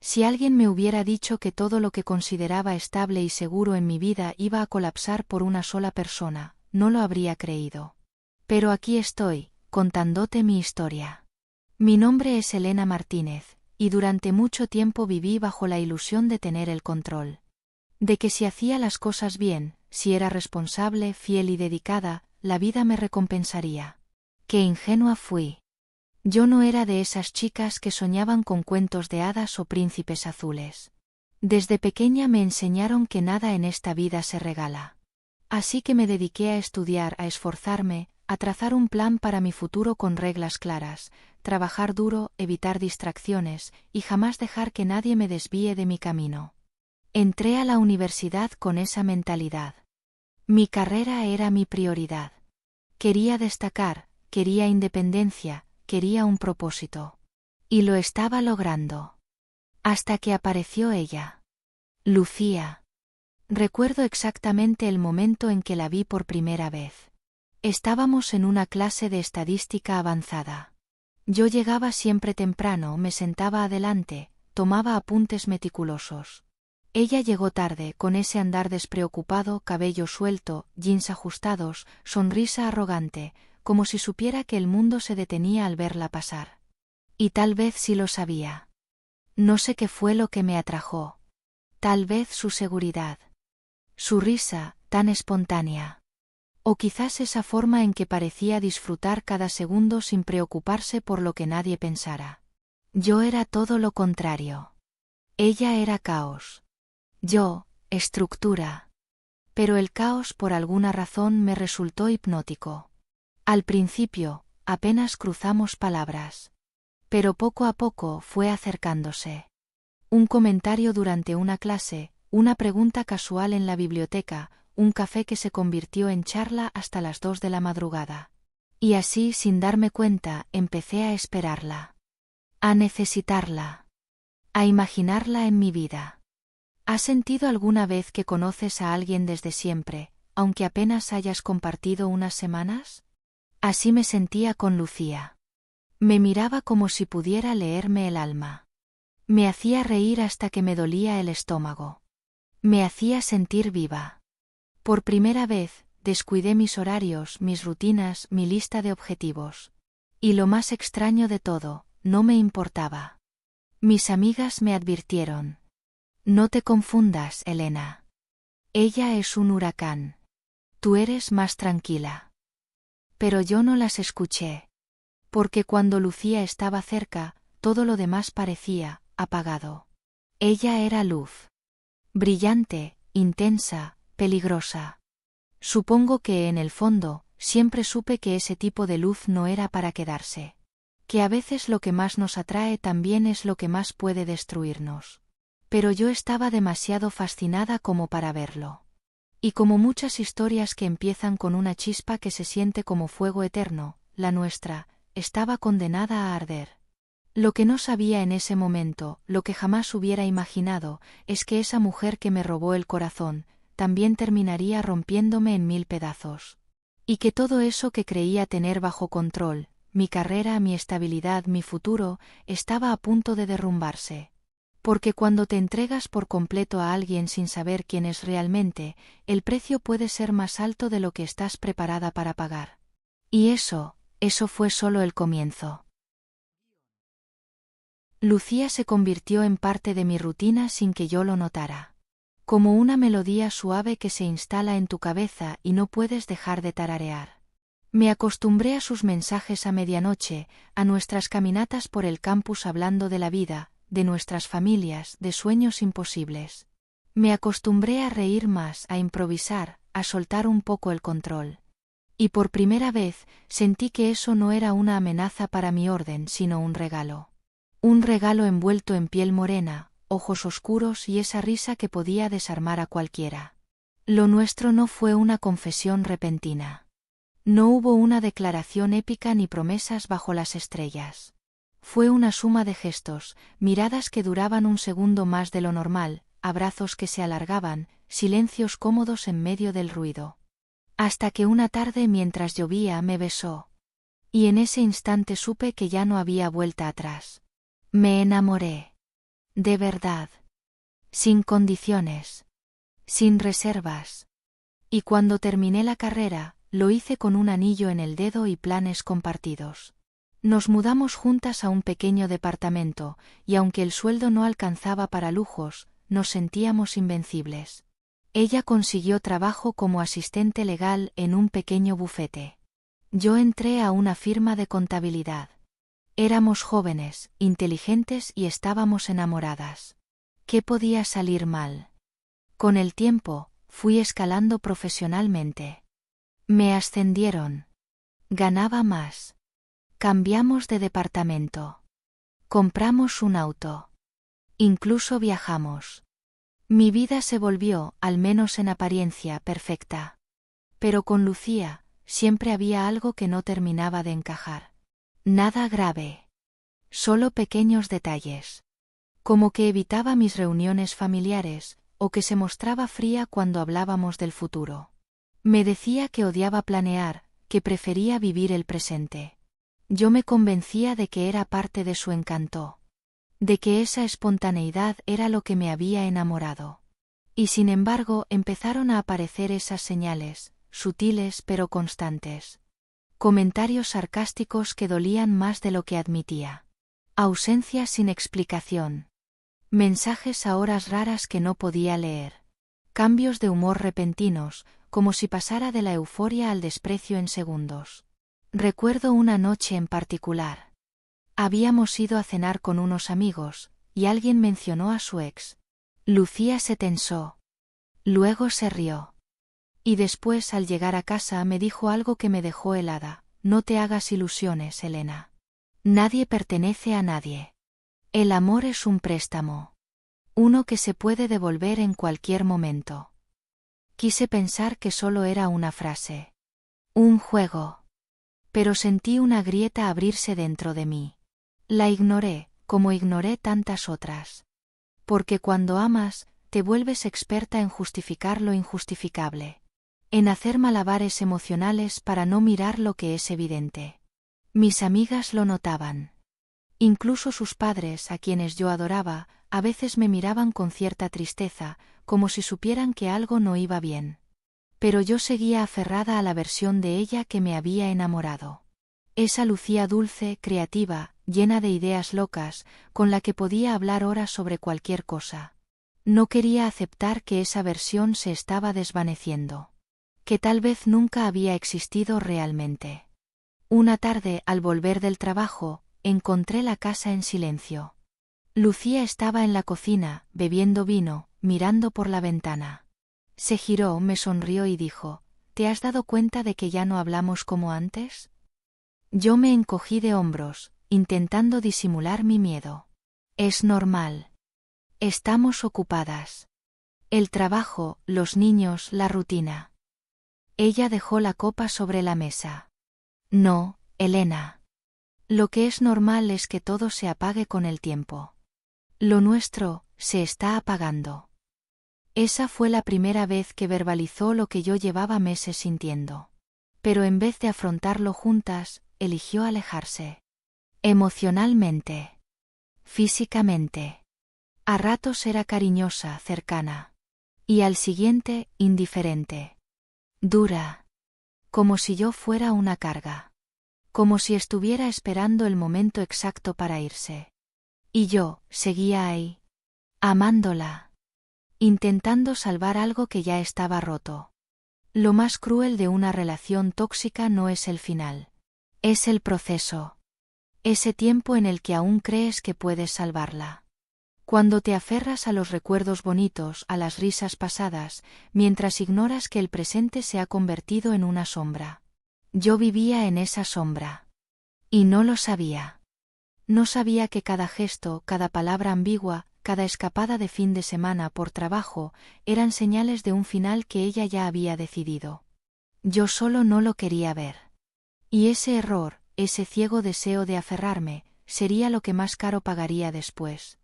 Si alguien me hubiera dicho que todo lo que consideraba estable y seguro en mi vida iba a colapsar por una sola persona, no lo habría creído. Pero aquí estoy, contándote mi historia. Mi nombre es Elena Martínez, y durante mucho tiempo viví bajo la ilusión de tener el control. De que si hacía las cosas bien, si era responsable, fiel y dedicada, la vida me recompensaría. Qué ingenua fui. Yo no era de esas chicas que soñaban con cuentos de hadas o príncipes azules. Desde pequeña me enseñaron que nada en esta vida se regala. Así que me dediqué a estudiar, a esforzarme, a trazar un plan para mi futuro con reglas claras, trabajar duro, evitar distracciones, y jamás dejar que nadie me desvíe de mi camino. Entré a la universidad con esa mentalidad. Mi carrera era mi prioridad. Quería destacar, quería independencia, quería un propósito. Y lo estaba logrando. Hasta que apareció ella. Lucía. Recuerdo exactamente el momento en que la vi por primera vez. Estábamos en una clase de estadística avanzada. Yo llegaba siempre temprano, me sentaba adelante, tomaba apuntes meticulosos. Ella llegó tarde, con ese andar despreocupado, cabello suelto, jeans ajustados, sonrisa arrogante, como si supiera que el mundo se detenía al verla pasar. Y tal vez sí lo sabía. No sé qué fue lo que me atrajo. Tal vez su seguridad. Su risa, tan espontánea. O quizás esa forma en que parecía disfrutar cada segundo sin preocuparse por lo que nadie pensara. Yo era todo lo contrario. Ella era caos. Yo, estructura. Pero el caos por alguna razón me resultó hipnótico. Al principio, apenas cruzamos palabras. Pero poco a poco fue acercándose. Un comentario durante una clase, una pregunta casual en la biblioteca, un café que se convirtió en charla hasta las 2 de la madrugada. Y así, sin darme cuenta, empecé a esperarla. A necesitarla. A imaginarla en mi vida. ¿Has sentido alguna vez que conoces a alguien desde siempre, aunque apenas hayas compartido unas semanas? Así me sentía con Lucía. Me miraba como si pudiera leerme el alma. Me hacía reír hasta que me dolía el estómago. Me hacía sentir viva. Por primera vez, descuidé mis horarios, mis rutinas, mi lista de objetivos. Y lo más extraño de todo, no me importaba. Mis amigas me advirtieron. No te confundas, Elena. Ella es un huracán. Tú eres más tranquila. Pero yo no las escuché. Porque cuando Lucía estaba cerca, todo lo demás parecía apagado. Ella era luz. Brillante, intensa, peligrosa. Supongo que en el fondo, siempre supe que ese tipo de luz no era para quedarse. Que a veces lo que más nos atrae también es lo que más puede destruirnos. Pero yo estaba demasiado fascinada como para verlo. Y como muchas historias que empiezan con una chispa que se siente como fuego eterno, la nuestra, estaba condenada a arder. Lo que no sabía en ese momento, lo que jamás hubiera imaginado, es que esa mujer que me robó el corazón, también terminaría rompiéndome en 1000 pedazos. Y que todo eso que creía tener bajo control, mi carrera, mi estabilidad, mi futuro, estaba a punto de derrumbarse. Porque cuando te entregas por completo a alguien sin saber quién es realmente, el precio puede ser más alto de lo que estás preparada para pagar. Y eso fue solo el comienzo. Lucía se convirtió en parte de mi rutina sin que yo lo notara. Como una melodía suave que se instala en tu cabeza y no puedes dejar de tararear. Me acostumbré a sus mensajes a medianoche, a nuestras caminatas por el campus hablando de la vida, de nuestras familias, de sueños imposibles. Me acostumbré a reír más, a improvisar, a soltar un poco el control. Y por primera vez, sentí que eso no era una amenaza para mi orden, sino un regalo. Un regalo envuelto en piel morena, ojos oscuros y esa risa que podía desarmar a cualquiera. Lo nuestro no fue una confesión repentina. No hubo una declaración épica ni promesas bajo las estrellas. Fue una suma de gestos, miradas que duraban un segundo más de lo normal, abrazos que se alargaban, silencios cómodos en medio del ruido. Hasta que una tarde mientras llovía me besó. Y en ese instante supe que ya no había vuelta atrás. Me enamoré. De verdad. Sin condiciones. Sin reservas. Y cuando terminé la carrera, lo hice con un anillo en el dedo y planes compartidos. Nos mudamos juntas a un pequeño departamento, y aunque el sueldo no alcanzaba para lujos, nos sentíamos invencibles. Ella consiguió trabajo como asistente legal en un pequeño bufete. Yo entré a una firma de contabilidad. Éramos jóvenes, inteligentes y estábamos enamoradas. ¿Qué podía salir mal? Con el tiempo, fui escalando profesionalmente. Me ascendieron. Ganaba más. Cambiamos de departamento. Compramos un auto. Incluso viajamos. Mi vida se volvió, al menos en apariencia, perfecta. Pero con Lucía, siempre había algo que no terminaba de encajar. Nada grave. Solo pequeños detalles. Como que evitaba mis reuniones familiares, o que se mostraba fría cuando hablábamos del futuro. Me decía que odiaba planear, que prefería vivir el presente. Yo me convencía de que era parte de su encanto. De que esa espontaneidad era lo que me había enamorado. Y sin embargo empezaron a aparecer esas señales, sutiles pero constantes. Comentarios sarcásticos que dolían más de lo que admitía. Ausencias sin explicación. Mensajes a horas raras que no podía leer. Cambios de humor repentinos, como si pasara de la euforia al desprecio en segundos. Recuerdo una noche en particular. Habíamos ido a cenar con unos amigos, y alguien mencionó a su ex. Lucía se tensó. Luego se rió. Y después, al llegar a casa, me dijo algo que me dejó helada. No te hagas ilusiones, Elena. Nadie pertenece a nadie. El amor es un préstamo. Uno que se puede devolver en cualquier momento. Quise pensar que solo era una frase. Un juego. Pero sentí una grieta abrirse dentro de mí. La ignoré, como ignoré tantas otras. Porque cuando amas, te vuelves experta en justificar lo injustificable. En hacer malabares emocionales para no mirar lo que es evidente. Mis amigas lo notaban. Incluso sus padres, a quienes yo adoraba, a veces me miraban con cierta tristeza, como si supieran que algo no iba bien. Pero yo seguía aferrada a la versión de ella que me había enamorado. Esa Lucía dulce, creativa, llena de ideas locas, con la que podía hablar horas sobre cualquier cosa. No quería aceptar que esa versión se estaba desvaneciendo. Que tal vez nunca había existido realmente. Una tarde, al volver del trabajo, encontré la casa en silencio. Lucía estaba en la cocina, bebiendo vino, mirando por la ventana. Se giró, me sonrió y dijo: ¿Te has dado cuenta de que ya no hablamos como antes? Yo me encogí de hombros, intentando disimular mi miedo. Es normal. Estamos ocupadas. El trabajo, los niños, la rutina. Ella dejó la copa sobre la mesa. No, Elena. Lo que es normal es que todo se apague con el tiempo. Lo nuestro se está apagando. Esa fue la primera vez que verbalizó lo que yo llevaba meses sintiendo. Pero en vez de afrontarlo juntas, eligió alejarse. Emocionalmente. Físicamente. A ratos era cariñosa, cercana. Y al siguiente, indiferente. Dura. Como si yo fuera una carga. Como si estuviera esperando el momento exacto para irse. Y yo, seguía ahí. Amándola. Intentando salvar algo que ya estaba roto. Lo más cruel de una relación tóxica no es el final. Es el proceso. Ese tiempo en el que aún crees que puedes salvarla. Cuando te aferras a los recuerdos bonitos, a las risas pasadas, mientras ignoras que el presente se ha convertido en una sombra. Yo vivía en esa sombra. Y no lo sabía. No sabía que cada gesto, cada palabra ambigua, cada escapada de fin de semana por trabajo, eran señales de un final que ella ya había decidido. Yo solo no lo quería ver. Y ese error, ese ciego deseo de aferrarme, sería lo que más caro pagaría después.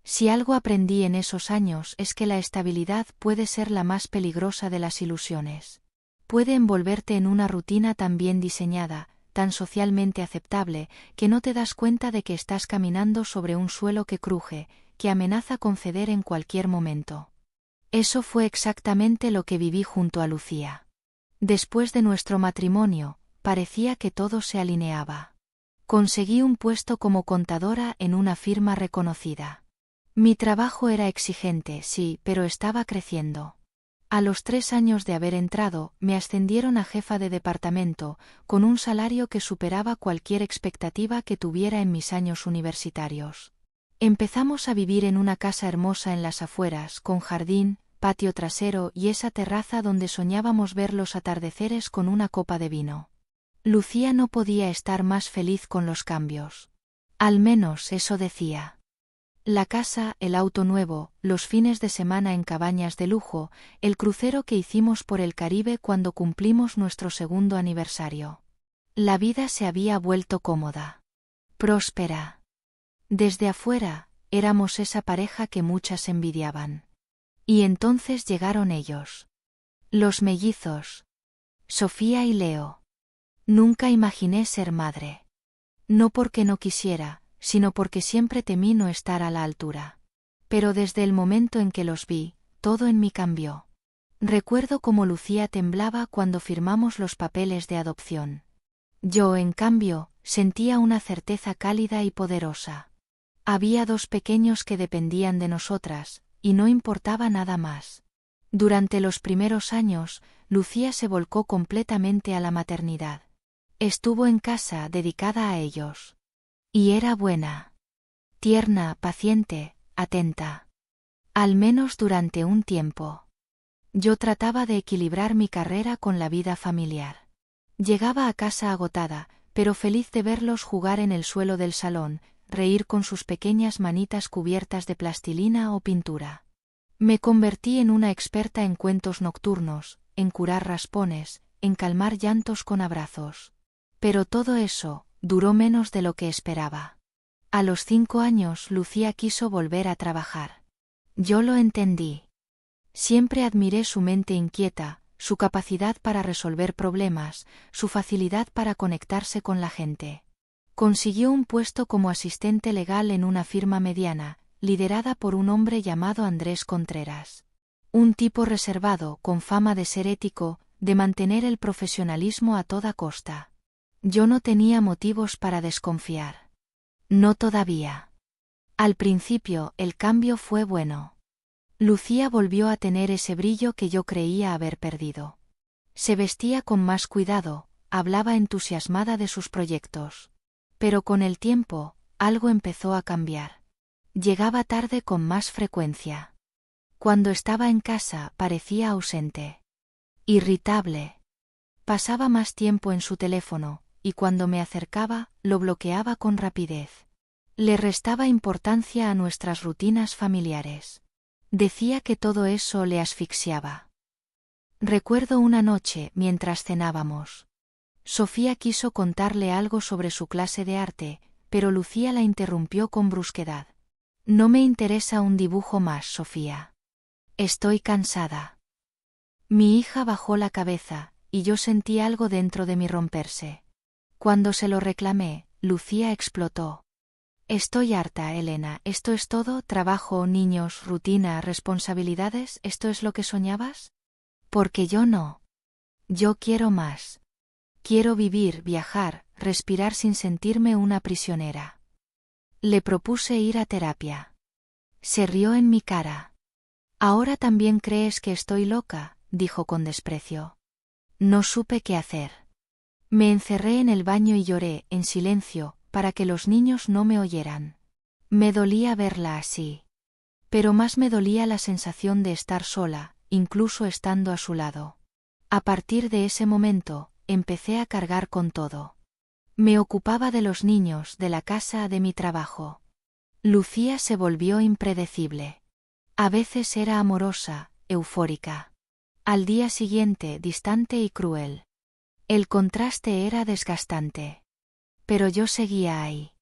Si algo aprendí en esos años es que la estabilidad puede ser la más peligrosa de las ilusiones. Puede envolverte en una rutina tan bien diseñada, tan socialmente aceptable, que no te das cuenta de que estás caminando sobre un suelo que cruje, que amenaza con ceder en cualquier momento. Eso fue exactamente lo que viví junto a Lucía. Después de nuestro matrimonio, parecía que todo se alineaba. Conseguí un puesto como contadora en una firma reconocida. Mi trabajo era exigente, sí, pero estaba creciendo. A los 3 años de haber entrado, me ascendieron a jefa de departamento, con un salario que superaba cualquier expectativa que tuviera en mis años universitarios. Empezamos a vivir en una casa hermosa en las afueras, con jardín, patio trasero y esa terraza donde soñábamos ver los atardeceres con una copa de vino. Lucía no podía estar más feliz con los cambios. Al menos eso decía. La casa, el auto nuevo, los fines de semana en cabañas de lujo, el crucero que hicimos por el Caribe cuando cumplimos nuestro 2º aniversario. La vida se había vuelto cómoda. Próspera. Desde afuera, éramos esa pareja que muchas envidiaban. Y entonces llegaron ellos. Los mellizos. Sofía y Leo. Nunca imaginé ser madre. No porque no quisiera, sino porque siempre temí no estar a la altura. Pero desde el momento en que los vi, todo en mí cambió. Recuerdo cómo Lucía temblaba cuando firmamos los papeles de adopción. Yo, en cambio, sentía una certeza cálida y poderosa. Había 2 pequeños que dependían de nosotras, y no importaba nada más. Durante los primeros años, Lucía se volcó completamente a la maternidad. Estuvo en casa dedicada a ellos. Y era buena. Tierna, paciente, atenta. Al menos durante un tiempo. Yo trataba de equilibrar mi carrera con la vida familiar. Llegaba a casa agotada, pero feliz de verlos jugar en el suelo del salón, reír con sus pequeñas manitas cubiertas de plastilina o pintura. Me convertí en una experta en cuentos nocturnos, en curar raspones, en calmar llantos con abrazos. Pero todo eso duró menos de lo que esperaba. A los 5 años Lucía quiso volver a trabajar. Yo lo entendí. Siempre admiré su mente inquieta, su capacidad para resolver problemas, su facilidad para conectarse con la gente. Consiguió un puesto como asistente legal en una firma mediana, liderada por un hombre llamado Andrés Contreras. Un tipo reservado, con fama de ser ético, de mantener el profesionalismo a toda costa. Yo no tenía motivos para desconfiar. No todavía. Al principio, el cambio fue bueno. Lucía volvió a tener ese brillo que yo creía haber perdido. Se vestía con más cuidado, hablaba entusiasmada de sus proyectos. Pero con el tiempo, algo empezó a cambiar. Llegaba tarde con más frecuencia. Cuando estaba en casa, parecía ausente. Irritable. Pasaba más tiempo en su teléfono, y cuando me acercaba, lo bloqueaba con rapidez. Le restaba importancia a nuestras rutinas familiares. Decía que todo eso le asfixiaba. Recuerdo una noche, mientras cenábamos. Sofía quiso contarle algo sobre su clase de arte, pero Lucía la interrumpió con brusquedad. No me interesa un dibujo más, Sofía. Estoy cansada. Mi hija bajó la cabeza, y yo sentí algo dentro de mí romperse. Cuando se lo reclamé, Lucía explotó. Estoy harta, Elena, ¿esto es todo? ¿Trabajo, niños, rutina, responsabilidades? ¿Esto es lo que soñabas? Porque yo no. Yo quiero más. Quiero vivir, viajar, respirar sin sentirme una prisionera. Le propuse ir a terapia. Se rió en mi cara. ¿Ahora también crees que estoy loca?, dijo con desprecio. No supe qué hacer. Me encerré en el baño y lloré, en silencio, para que los niños no me oyeran. Me dolía verla así. Pero más me dolía la sensación de estar sola, incluso estando a su lado. A partir de ese momento, empecé a cargar con todo. Me ocupaba de los niños, de la casa, de mi trabajo. Lucía se volvió impredecible. A veces era amorosa, eufórica. Al día siguiente, distante y cruel. El contraste era desgastante. Pero yo seguía ahí.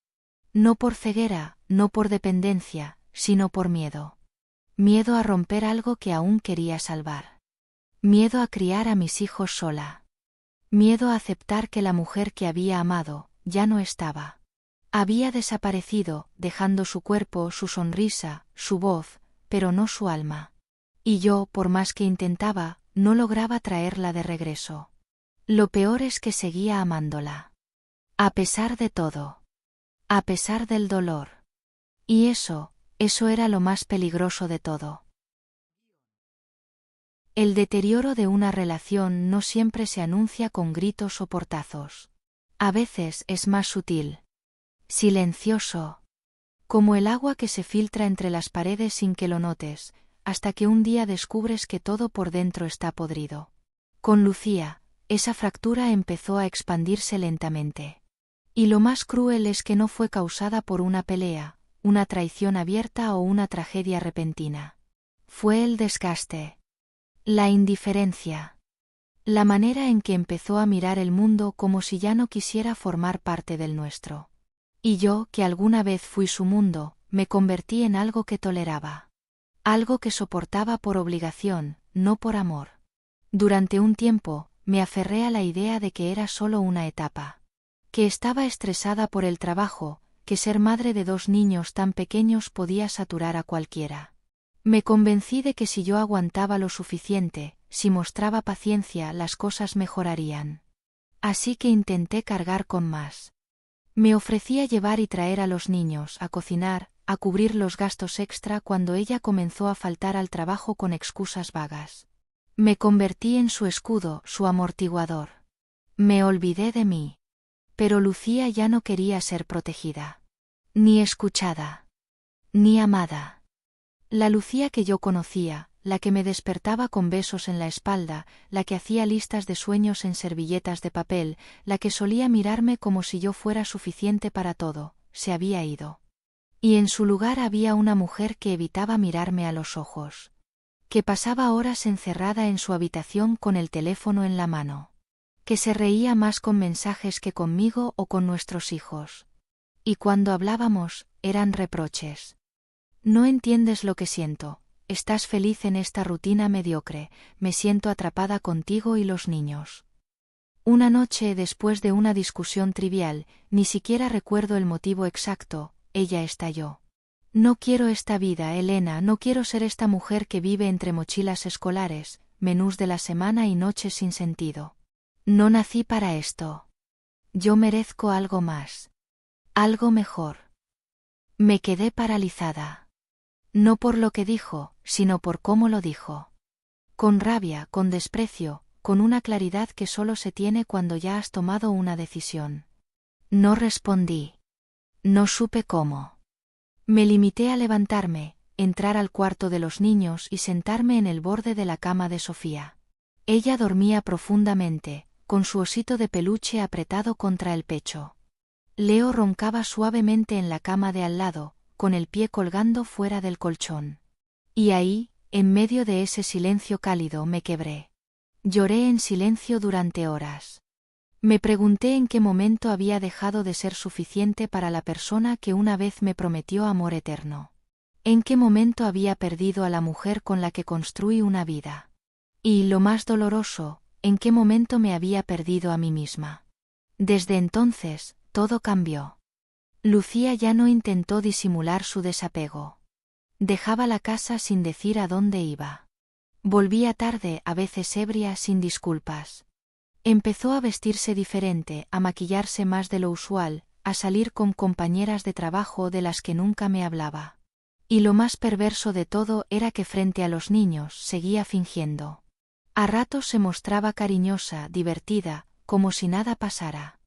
No por ceguera, no por dependencia, sino por miedo. Miedo a romper algo que aún quería salvar. Miedo a criar a mis hijos sola. Miedo a aceptar que la mujer que había amado, ya no estaba. Había desaparecido, dejando su cuerpo, su sonrisa, su voz, pero no su alma. Y yo, por más que intentaba, no lograba traerla de regreso. Lo peor es que seguía amándola. A pesar de todo. A pesar del dolor. Y eso era lo más peligroso de todo. El deterioro de una relación no siempre se anuncia con gritos o portazos. A veces es más sutil. Silencioso. Como el agua que se filtra entre las paredes sin que lo notes, hasta que un día descubres que todo por dentro está podrido. Con Lucía, esa fractura empezó a expandirse lentamente. Y lo más cruel es que no fue causada por una pelea, una traición abierta o una tragedia repentina. Fue el desgaste. La indiferencia. La manera en que empezó a mirar el mundo como si ya no quisiera formar parte del nuestro. Y yo, que alguna vez fui su mundo, me convertí en algo que toleraba. Algo que soportaba por obligación, no por amor. Durante un tiempo, me aferré a la idea de que era solo una etapa. Que estaba estresada por el trabajo, que ser madre de 2 niños tan pequeños podía saturar a cualquiera. Me convencí de que si yo aguantaba lo suficiente, si mostraba paciencia, las cosas mejorarían. Así que intenté cargar con más. Me ofrecía llevar y traer a los niños, a cocinar, a cubrir los gastos extra cuando ella comenzó a faltar al trabajo con excusas vagas. Me convertí en su escudo, su amortiguador. Me olvidé de mí. Pero Lucía ya no quería ser protegida. Ni escuchada. Ni amada. La Lucía que yo conocía, la que me despertaba con besos en la espalda, la que hacía listas de sueños en servilletas de papel, la que solía mirarme como si yo fuera suficiente para todo, se había ido. Y en su lugar había una mujer que evitaba mirarme a los ojos. Que pasaba horas encerrada en su habitación con el teléfono en la mano. Que se reía más con mensajes que conmigo o con nuestros hijos. Y cuando hablábamos, eran reproches. No entiendes lo que siento, estás feliz en esta rutina mediocre, me siento atrapada contigo y los niños. Una noche después de una discusión trivial, ni siquiera recuerdo el motivo exacto, ella estalló. No quiero esta vida, Elena, no quiero ser esta mujer que vive entre mochilas escolares, menús de la semana y noches sin sentido. No nací para esto. Yo merezco algo más. Algo mejor. Me quedé paralizada. No por lo que dijo, sino por cómo lo dijo. Con rabia, con desprecio, con una claridad que solo se tiene cuando ya has tomado una decisión. No respondí. No supe cómo. Me limité a levantarme, entrar al cuarto de los niños y sentarme en el borde de la cama de Sofía. Ella dormía profundamente, con su osito de peluche apretado contra el pecho. Leo roncaba suavemente en la cama de al lado, con el pie colgando fuera del colchón. Y ahí, en medio de ese silencio cálido, me quebré. Lloré en silencio durante horas. Me pregunté en qué momento había dejado de ser suficiente para la persona que una vez me prometió amor eterno. En qué momento había perdido a la mujer con la que construí una vida. Y, lo más doloroso, en qué momento me había perdido a mí misma. Desde entonces, todo cambió. Lucía ya no intentó disimular su desapego. Dejaba la casa sin decir a dónde iba. Volvía tarde, a veces ebria, sin disculpas. Empezó a vestirse diferente, a maquillarse más de lo usual, a salir con compañeras de trabajo de las que nunca me hablaba. Y lo más perverso de todo era que frente a los niños seguía fingiendo. A ratos se mostraba cariñosa, divertida, como si nada pasara.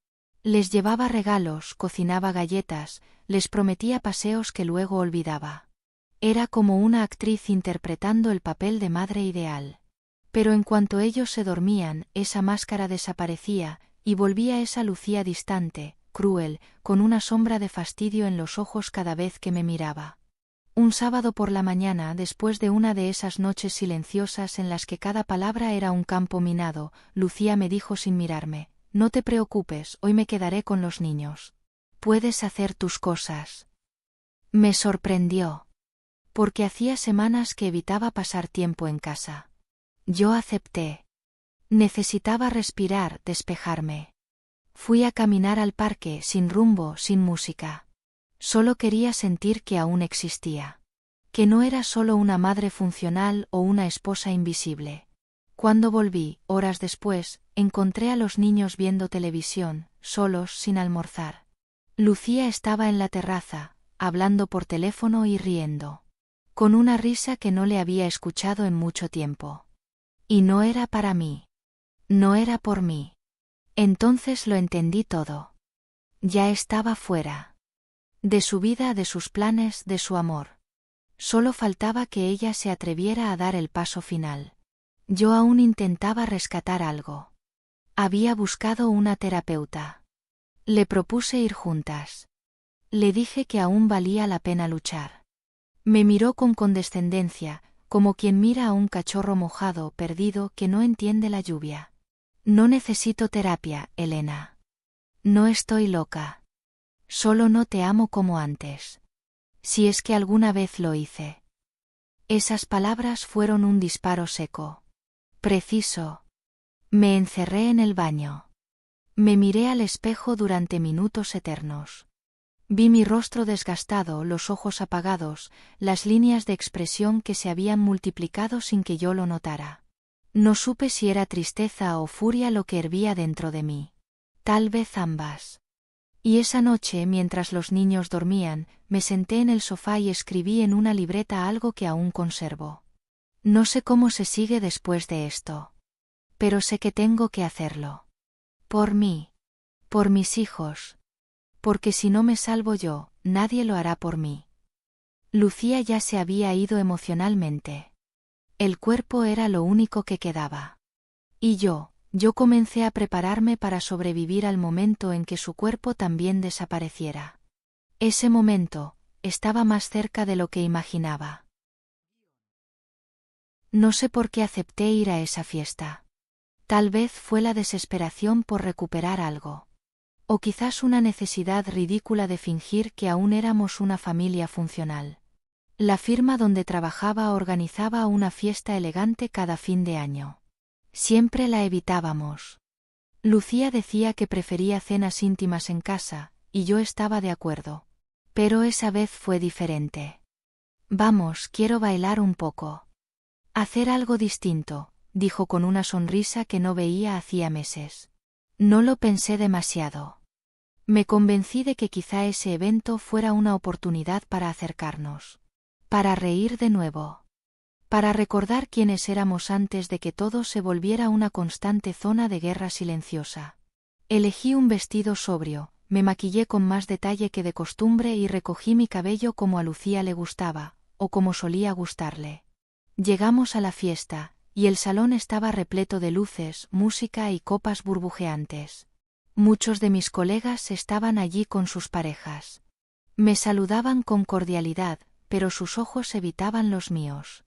Les llevaba regalos, cocinaba galletas, les prometía paseos que luego olvidaba. Era como una actriz interpretando el papel de madre ideal. Pero en cuanto ellos se dormían, esa máscara desaparecía, y volvía esa Lucía distante, cruel, con una sombra de fastidio en los ojos cada vez que me miraba. Un sábado por la mañana, después de una de esas noches silenciosas en las que cada palabra era un campo minado, Lucía me dijo sin mirarme: «No te preocupes, hoy me quedaré con los niños. Puedes hacer tus cosas». Me sorprendió. Porque hacía semanas que evitaba pasar tiempo en casa. Yo acepté. Necesitaba respirar, despejarme. Fui a caminar al parque, sin rumbo, sin música. Solo quería sentir que aún existía. Que no era solo una madre funcional o una esposa invisible. Cuando volví, horas después, encontré a los niños viendo televisión, solos, sin almorzar. Lucía estaba en la terraza, hablando por teléfono y riendo. Con una risa que no le había escuchado en mucho tiempo. Y no era para mí. No era por mí. Entonces lo entendí todo. Ya estaba fuera. De su vida, de sus planes, de su amor. Solo faltaba que ella se atreviera a dar el paso final. Yo aún intentaba rescatar algo. Había buscado una terapeuta. Le propuse ir juntas. Le dije que aún valía la pena luchar. Me miró con condescendencia, como quien mira a un cachorro mojado, perdido, que no entiende la lluvia. No necesito terapia, Elena. No estoy loca. Solo no te amo como antes. Si es que alguna vez lo hice. Esas palabras fueron un disparo seco. Preciso. Me encerré en el baño. Me miré al espejo durante minutos eternos. Vi mi rostro desgastado, los ojos apagados, las líneas de expresión que se habían multiplicado sin que yo lo notara. No supe si era tristeza o furia lo que hervía dentro de mí. Tal vez ambas. Y esa noche, mientras los niños dormían, me senté en el sofá y escribí en una libreta algo que aún conservo. No sé cómo se sigue después de esto. Pero sé que tengo que hacerlo. Por mí. Por mis hijos. Porque si no me salvo yo, nadie lo hará por mí. Lucía ya se había ido emocionalmente. El cuerpo era lo único que quedaba. Y yo comencé a prepararme para sobrevivir al momento en que su cuerpo también desapareciera. Ese momento estaba más cerca de lo que imaginaba. No sé por qué acepté ir a esa fiesta. Tal vez fue la desesperación por recuperar algo. O quizás una necesidad ridícula de fingir que aún éramos una familia funcional. La firma donde trabajaba organizaba una fiesta elegante cada fin de año. Siempre la evitábamos. Lucía decía que prefería cenas íntimas en casa, y yo estaba de acuerdo. Pero esa vez fue diferente. Vamos, quiero bailar un poco. Hacer algo distinto, dijo con una sonrisa que no veía hacía meses. No lo pensé demasiado. Me convencí de que quizá ese evento fuera una oportunidad para acercarnos. Para reír de nuevo. Para recordar quiénes éramos antes de que todo se volviera una constante zona de guerra silenciosa. Elegí un vestido sobrio, me maquillé con más detalle que de costumbre y recogí mi cabello como a Lucía le gustaba, o como solía gustarle. Llegamos a la fiesta, y el salón estaba repleto de luces, música y copas burbujeantes. Muchos de mis colegas estaban allí con sus parejas. Me saludaban con cordialidad, pero sus ojos evitaban los míos.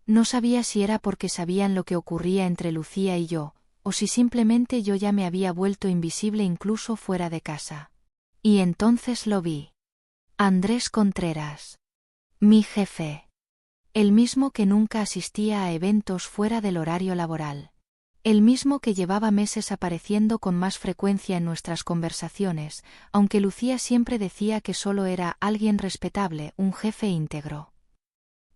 No sabía si era porque sabían lo que ocurría entre Lucía y yo, o si simplemente yo ya me había vuelto invisible incluso fuera de casa. Y entonces lo vi. Andrés Contreras. Mi jefe. El mismo que nunca asistía a eventos fuera del horario laboral. El mismo que llevaba meses apareciendo con más frecuencia en nuestras conversaciones, aunque Lucía siempre decía que solo era alguien respetable, un jefe íntegro.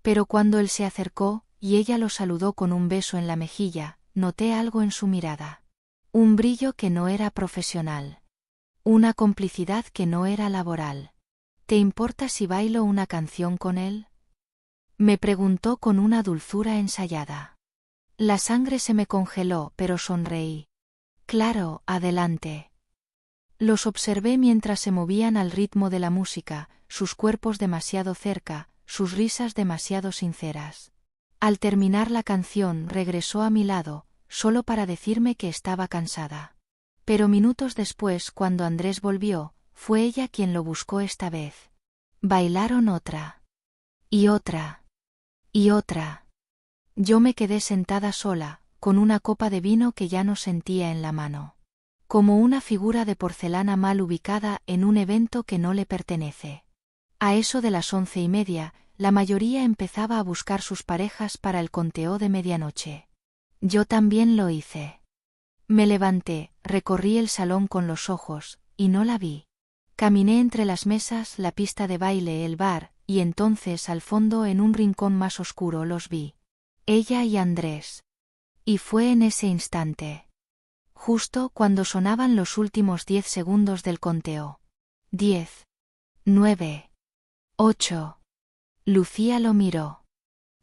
Pero cuando él se acercó, y ella lo saludó con un beso en la mejilla, noté algo en su mirada. Un brillo que no era profesional. Una complicidad que no era laboral. ¿Te importa si bailo una canción con él? Me preguntó con una dulzura ensayada. La sangre se me congeló, pero sonreí. Claro, adelante. Los observé mientras se movían al ritmo de la música, sus cuerpos demasiado cerca, sus risas demasiado sinceras. Al terminar la canción regresó a mi lado, solo para decirme que estaba cansada. Pero minutos después, cuando Andrés volvió, fue ella quien lo buscó esta vez. Bailaron otra. Y otra. Y otra. Yo me quedé sentada sola, con una copa de vino que ya no sentía en la mano. Como una figura de porcelana mal ubicada en un evento que no le pertenece. A eso de las 11:30, la mayoría empezaba a buscar sus parejas para el conteo de medianoche. Yo también lo hice. Me levanté, recorrí el salón con los ojos, y no la vi. Caminé entre las mesas, la pista de baile, el bar, y entonces al fondo en un rincón más oscuro los vi. Ella y Andrés. Y fue en ese instante. Justo cuando sonaban los últimos 10 segundos del conteo. 10. 9. 8. Lucía lo miró.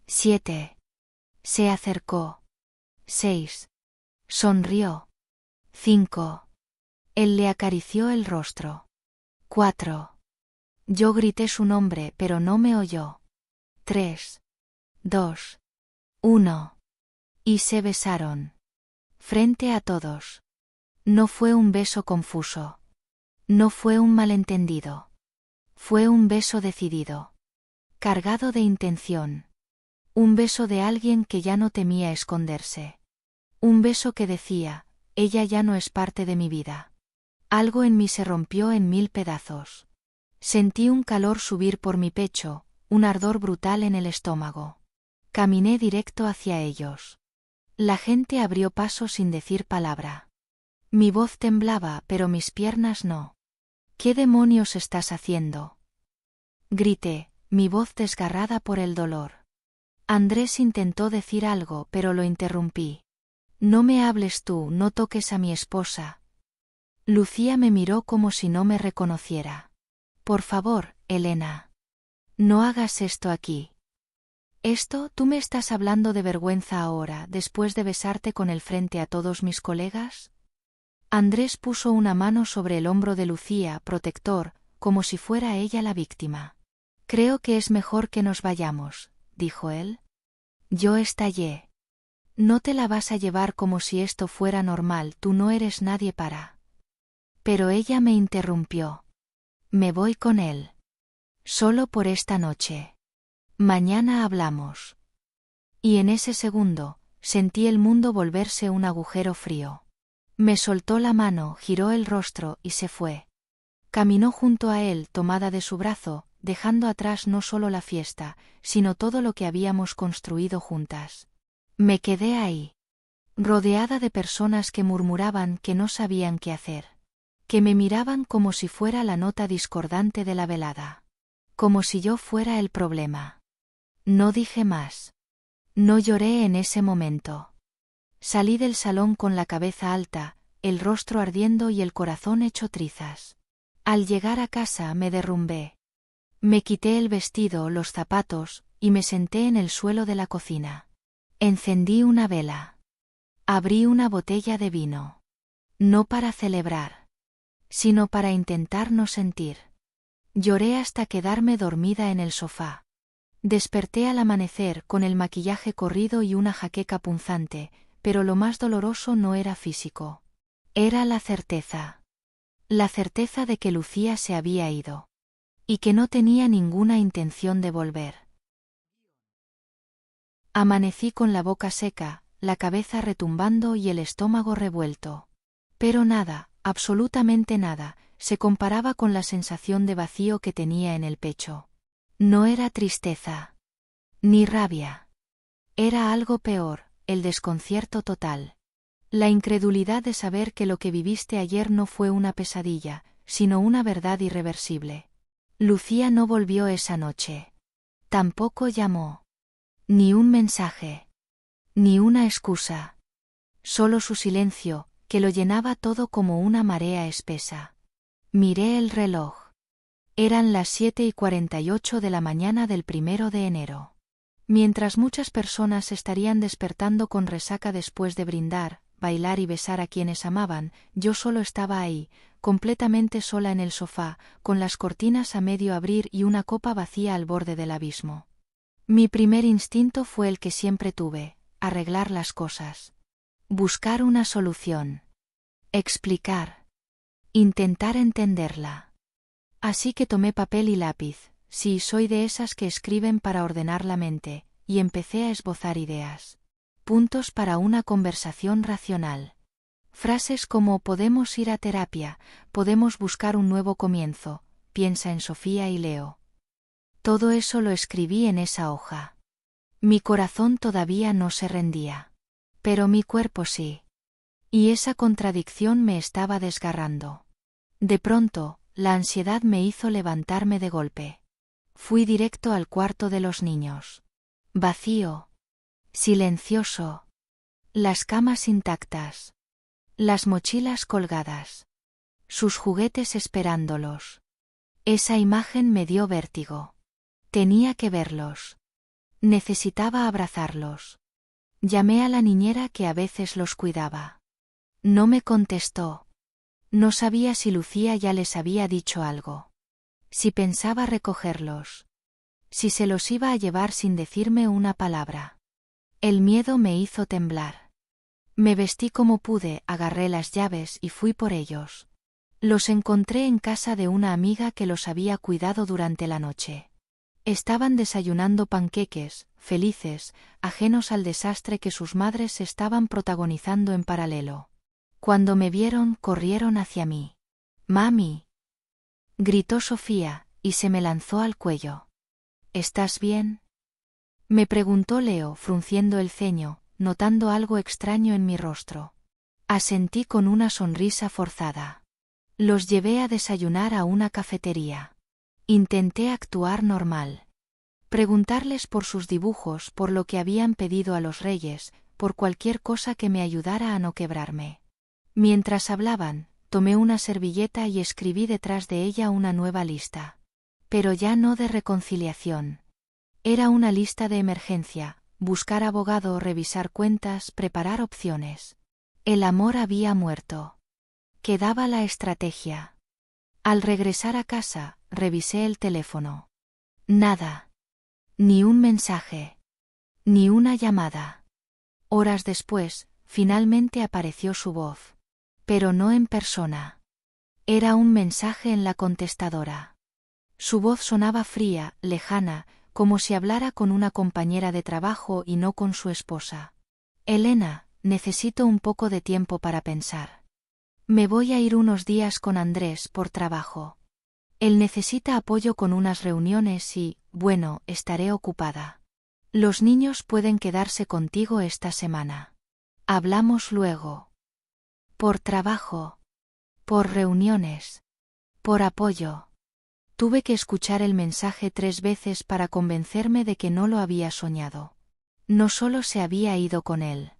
7. Se acercó. 6. Sonrió. 5. Él le acarició el rostro. 4. Yo grité su nombre pero no me oyó. 3. 2. 1. Y se besaron. Frente a todos. No fue un beso confuso. No fue un malentendido. Fue un beso decidido. Cargado de intención. Un beso de alguien que ya no temía esconderse. Un beso que decía, ella ya no es parte de mi vida. Algo en mí se rompió en 1000 pedazos. Sentí un calor subir por mi pecho, un ardor brutal en el estómago. Caminé directo hacia ellos. La gente abrió paso sin decir palabra. Mi voz temblaba, pero mis piernas no. ¿Qué demonios estás haciendo? Grité, mi voz desgarrada por el dolor. Andrés intentó decir algo, pero lo interrumpí. No me hables tú, no toques a mi esposa. Lucía me miró como si no me reconociera. Por favor, Elena. No hagas esto aquí. ¿Esto, tú me estás hablando de vergüenza ahora, después de besarte con él frente a todos mis colegas? Andrés puso una mano sobre el hombro de Lucía, protector, como si fuera ella la víctima. Creo que es mejor que nos vayamos, dijo él. Yo estallé. No te la vas a llevar como si esto fuera normal, tú no eres nadie para. Pero ella me interrumpió. Me voy con él. Solo por esta noche. Mañana hablamos. Y en ese segundo, sentí el mundo volverse un agujero frío. Me soltó la mano, giró el rostro y se fue. Caminó junto a él, tomada de su brazo, dejando atrás no solo la fiesta, sino todo lo que habíamos construido juntas. Me quedé ahí, rodeada de personas que murmuraban que no sabían qué hacer, que me miraban como si fuera la nota discordante de la velada, como si yo fuera el problema. No dije más. No lloré en ese momento. Salí del salón con la cabeza alta, el rostro ardiendo y el corazón hecho trizas. Al llegar a casa me derrumbé. Me quité el vestido, los zapatos, y me senté en el suelo de la cocina. Encendí una vela. Abrí una botella de vino. No para celebrar, sino para intentar no sentir. Lloré hasta quedarme dormida en el sofá. Desperté al amanecer con el maquillaje corrido y una jaqueca punzante, pero lo más doloroso no era físico. Era la certeza. La certeza de que Lucía se había ido. Y que no tenía ninguna intención de volver. Amanecí con la boca seca, la cabeza retumbando y el estómago revuelto. Pero nada, absolutamente nada, se comparaba con la sensación de vacío que tenía en el pecho. No era tristeza. Ni rabia. Era algo peor, el desconcierto total. La incredulidad de saber que lo que viviste ayer no fue una pesadilla, sino una verdad irreversible. Lucía no volvió esa noche. Tampoco llamó. Ni un mensaje. Ni una excusa. Solo su silencio, que lo llenaba todo como una marea espesa. Miré el reloj. Eran las 7:48 de la mañana del 1 de enero. Mientras muchas personas estarían despertando con resaca después de brindar, bailar y besar a quienes amaban, yo solo estaba ahí, completamente sola en el sofá, con las cortinas a medio abrir y una copa vacía al borde del abismo. Mi primer instinto fue el que siempre tuve, arreglar las cosas. Buscar una solución. Explicar. Intentar entenderla. Así que tomé papel y lápiz, sí, soy de esas que escriben para ordenar la mente, y empecé a esbozar ideas. Puntos para una conversación racional. Frases como podemos ir a terapia, podemos buscar un nuevo comienzo, piensa en Sofía y Leo. Todo eso lo escribí en esa hoja. Mi corazón todavía no se rendía. Pero mi cuerpo sí. Y esa contradicción me estaba desgarrando. De pronto, la ansiedad me hizo levantarme de golpe. Fui directo al cuarto de los niños. Vacío. Silencioso. Las camas intactas. Las mochilas colgadas. Sus juguetes esperándolos. Esa imagen me dio vértigo. Tenía que verlos. Necesitaba abrazarlos. Llamé a la niñera que a veces los cuidaba. No me contestó. No sabía si Lucía ya les había dicho algo. Si pensaba recogerlos. Si se los iba a llevar sin decirme una palabra. El miedo me hizo temblar. Me vestí como pude, agarré las llaves y fui por ellos. Los encontré en casa de una amiga que los había cuidado durante la noche. Estaban desayunando panqueques, felices, ajenos al desastre que sus madres estaban protagonizando en paralelo. Cuando me vieron, corrieron hacia mí. «¡Mami!», gritó Sofía, y se me lanzó al cuello. «¿Estás bien?», me preguntó Leo, frunciendo el ceño, notando algo extraño en mi rostro. Asentí con una sonrisa forzada. Los llevé a desayunar a una cafetería. Intenté actuar normal. Preguntarles por sus dibujos, por lo que habían pedido a los reyes, por cualquier cosa que me ayudara a no quebrarme. Mientras hablaban, tomé una servilleta y escribí detrás de ella una nueva lista. Pero ya no de reconciliación. Era una lista de emergencia: buscar abogado, revisar cuentas, preparar opciones. El amor había muerto. Quedaba la estrategia. Al regresar a casa, revisé el teléfono. Nada. Ni un mensaje. Ni una llamada. Horas después, finalmente apareció su voz. Pero no en persona. Era un mensaje en la contestadora. Su voz sonaba fría, lejana, como si hablara con una compañera de trabajo y no con su esposa. «Elena, necesito un poco de tiempo para pensar. Me voy a ir unos días con Andrés por trabajo. Él necesita apoyo con unas reuniones y, bueno, estaré ocupada. Los niños pueden quedarse contigo esta semana. Hablamos luego». Por trabajo. Por reuniones. Por apoyo. Tuve que escuchar el mensaje 3 veces para convencerme de que no lo había soñado. No solo se había ido con él.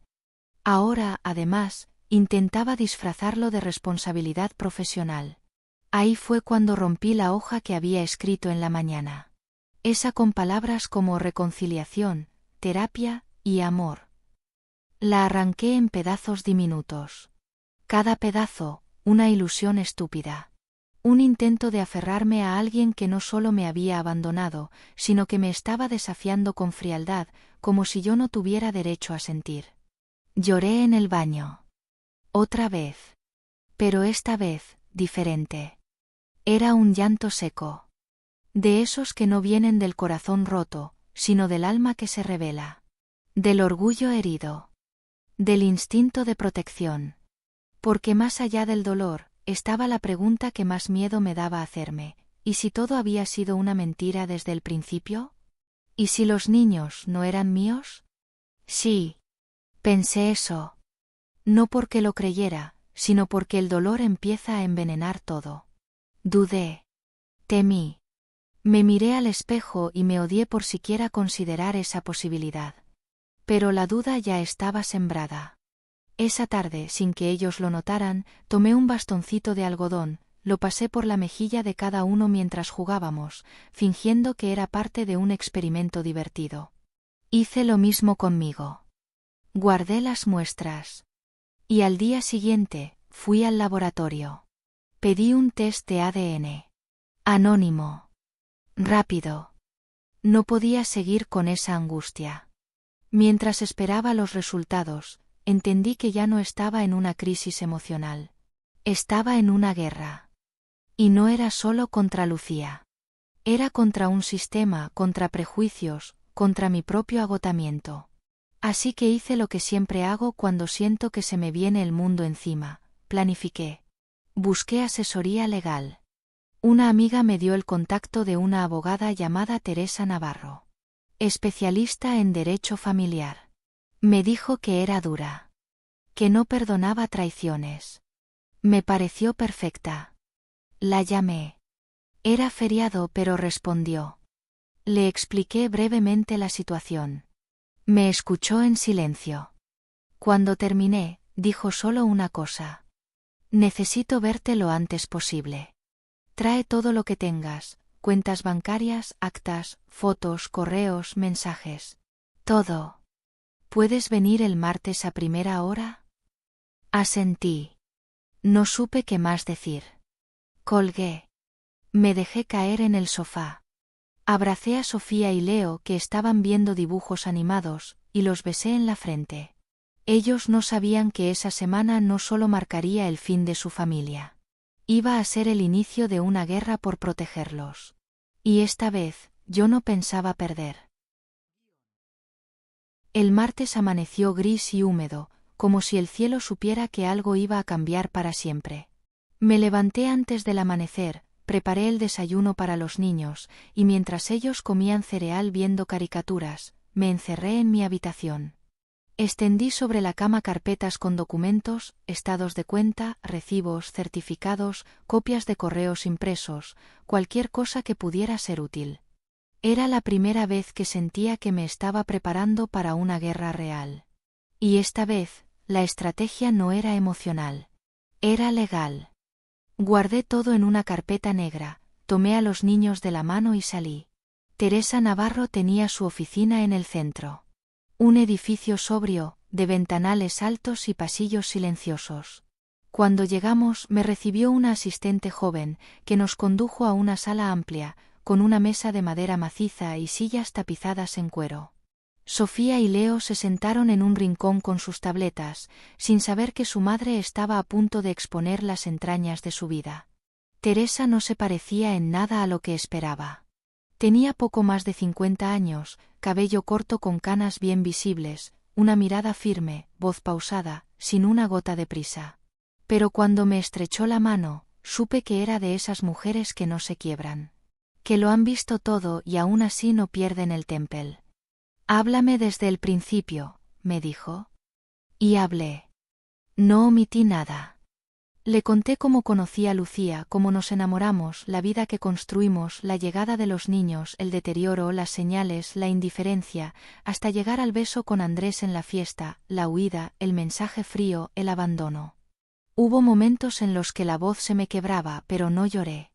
Ahora, además, intentaba disfrazarlo de responsabilidad profesional. Ahí fue cuando rompí la hoja que había escrito en la mañana. Esa con palabras como reconciliación, terapia y amor. La arranqué en pedazos diminutos. Cada pedazo, una ilusión estúpida. Un intento de aferrarme a alguien que no solo me había abandonado, sino que me estaba desafiando con frialdad, como si yo no tuviera derecho a sentir. Lloré en el baño. Otra vez. Pero esta vez, diferente. Era un llanto seco. De esos que no vienen del corazón roto, sino del alma que se revela. Del orgullo herido. Del instinto de protección. Porque más allá del dolor, estaba la pregunta que más miedo me daba hacerme: ¿y si todo había sido una mentira desde el principio? ¿Y si los niños no eran míos? Sí. Pensé eso. No porque lo creyera, sino porque el dolor empieza a envenenar todo. Dudé. Temí. Me miré al espejo y me odié por siquiera considerar esa posibilidad. Pero la duda ya estaba sembrada. Esa tarde, sin que ellos lo notaran, tomé un bastoncito de algodón, lo pasé por la mejilla de cada uno mientras jugábamos, fingiendo que era parte de un experimento divertido. Hice lo mismo conmigo. Guardé las muestras. Y al día siguiente, fui al laboratorio. Pedí un test de ADN. Anónimo. Rápido. No podía seguir con esa angustia. Mientras esperaba los resultados, entendí que ya no estaba en una crisis emocional. Estaba en una guerra. Y no era solo contra Lucía. Era contra un sistema, contra prejuicios, contra mi propio agotamiento. Así que hice lo que siempre hago cuando siento que se me viene el mundo encima: planifiqué. Busqué asesoría legal. Una amiga me dio el contacto de una abogada llamada Teresa Navarro. Especialista en derecho familiar. Me dijo que era dura. que no perdonaba traiciones. Me pareció perfecta. La llamé. Era feriado, pero respondió. Le expliqué brevemente la situación. Me escuchó en silencio. Cuando terminé, dijo solo una cosa. Necesito verte lo antes posible. Trae todo lo que tengas, cuentas bancarias, actas, fotos, correos, mensajes. Todo. ¿Puedes venir el martes a primera hora? Asentí. No supe qué más decir. Colgué. Me dejé caer en el sofá. Abracé a Sofía y Leo, que estaban viendo dibujos animados, y los besé en la frente. Ellos no sabían que esa semana no solo marcaría el fin de su familia. Iba a ser el inicio de una guerra por protegerlos. Y esta vez, yo no pensaba perder. El martes amaneció gris y húmedo, como si el cielo supiera que algo iba a cambiar para siempre. Me levanté antes del amanecer, preparé el desayuno para los niños, y mientras ellos comían cereal viendo caricaturas, me encerré en mi habitación. Extendí sobre la cama carpetas con documentos, estados de cuenta, recibos, certificados, copias de correos impresos, cualquier cosa que pudiera ser útil. Era la primera vez que sentía que me estaba preparando para una guerra real. Y esta vez, la estrategia no era emocional. Era legal. Guardé todo en una carpeta negra, tomé a los niños de la mano y salí. Teresa Navarro tenía su oficina en el centro. Un edificio sobrio, de ventanales altos y pasillos silenciosos. Cuando llegamos, me recibió una asistente joven, que nos condujo a una sala amplia, con una mesa de madera maciza y sillas tapizadas en cuero. Sofía y Leo se sentaron en un rincón con sus tabletas, sin saber que su madre estaba a punto de exponer las entrañas de su vida. Teresa no se parecía en nada a lo que esperaba. Tenía poco más de 50 años, cabello corto con canas bien visibles, una mirada firme, voz pausada, sin una gota de prisa. Pero cuando me estrechó la mano, supe que era de esas mujeres que no se quiebran. Que lo han visto todo y aún así no pierden el temple. Háblame desde el principio, me dijo. Y hablé. No omití nada. Le conté cómo conocí a Lucía, cómo nos enamoramos, la vida que construimos, la llegada de los niños, el deterioro, las señales, la indiferencia, hasta llegar al beso con Andrés en la fiesta, la huida, el mensaje frío, el abandono. Hubo momentos en los que la voz se me quebraba, pero no lloré.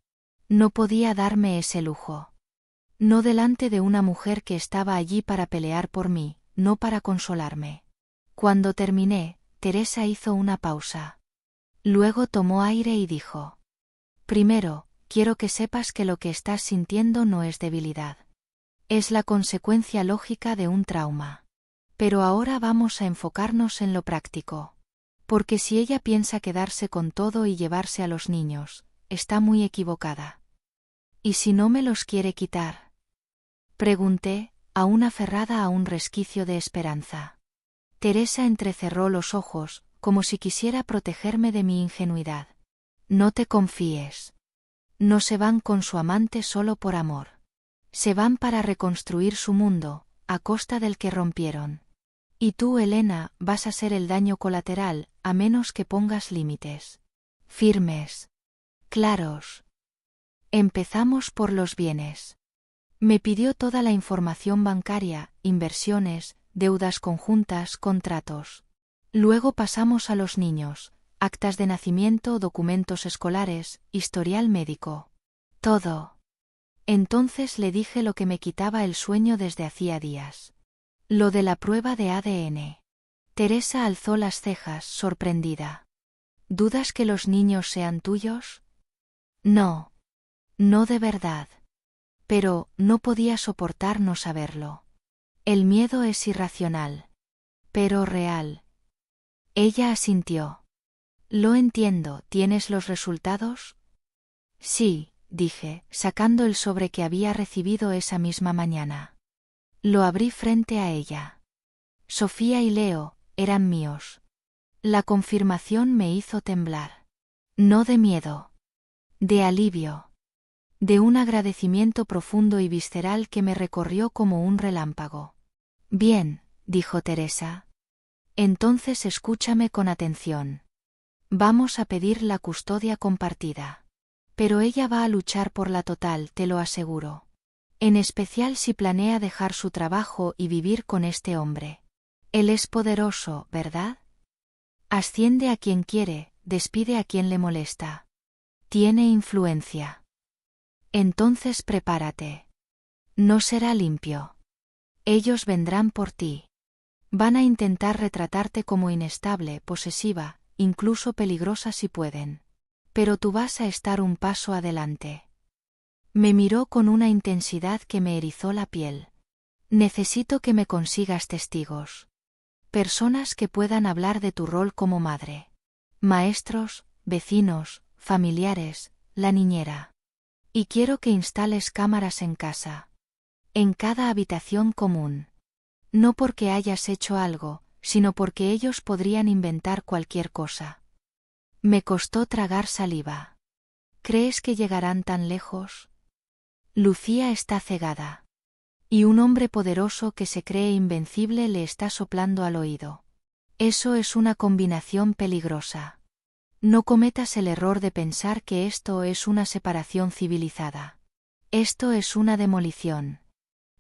No podía darme ese lujo. No delante de una mujer que estaba allí para pelear por mí, no para consolarme. Cuando terminé, Teresa hizo una pausa. Luego tomó aire y dijo: Primero, quiero que sepas que lo que estás sintiendo no es debilidad. Es la consecuencia lógica de un trauma. Pero ahora vamos a enfocarnos en lo práctico. Porque si ella piensa quedarse con todo y llevarse a los niños, está muy equivocada. ¿Y si no me los quiere quitar? Pregunté, aún aferrada a un resquicio de esperanza. Teresa entrecerró los ojos, como si quisiera protegerme de mi ingenuidad. No te confíes. No se van con su amante solo por amor. Se van para reconstruir su mundo, a costa del que rompieron. Y tú, Elena, vas a ser el daño colateral, a menos que pongas límites. Firmes. Claros. Empezamos por los bienes. Me pidió toda la información bancaria, inversiones, deudas conjuntas, contratos. Luego pasamos a los niños, actas de nacimiento, documentos escolares, historial médico. Todo. Entonces le dije lo que me quitaba el sueño desde hacía días. Lo de la prueba de ADN. Teresa alzó las cejas, sorprendida. ¿Dudas que los niños sean tuyos? No. No de verdad. Pero no podía soportar no saberlo. El miedo es irracional. Pero real. Ella asintió. Lo entiendo, ¿tienes los resultados? Sí, dije, sacando el sobre que había recibido esa misma mañana. Lo abrí frente a ella. Sofía y Leo, eran míos. La confirmación me hizo temblar. No de miedo. De alivio. De un agradecimiento profundo y visceral que me recorrió como un relámpago. Bien, dijo Teresa. Entonces escúchame con atención. Vamos a pedir la custodia compartida. Pero ella va a luchar por la total, te lo aseguro. En especial si planea dejar su trabajo y vivir con este hombre. Él es poderoso, ¿verdad? Asciende a quien quiere, despide a quien le molesta. Tiene influencia. Entonces prepárate. No será limpio. Ellos vendrán por ti. Van a intentar retratarte como inestable, posesiva, incluso peligrosa si pueden. Pero tú vas a estar un paso adelante. Me miró con una intensidad que me erizó la piel. Necesito que me consigas testigos. Personas que puedan hablar de tu rol como madre. Maestros, vecinos, familiares, la niñera. Y quiero que instales cámaras en casa. En cada habitación común. No porque hayas hecho algo, sino porque ellos podrían inventar cualquier cosa. Me costó tragar saliva. ¿Crees que llegarán tan lejos? Lucía está cegada. Y un hombre poderoso que se cree invencible le está soplando al oído. Eso es una combinación peligrosa. No cometas el error de pensar que esto es una separación civilizada. Esto es una demolición.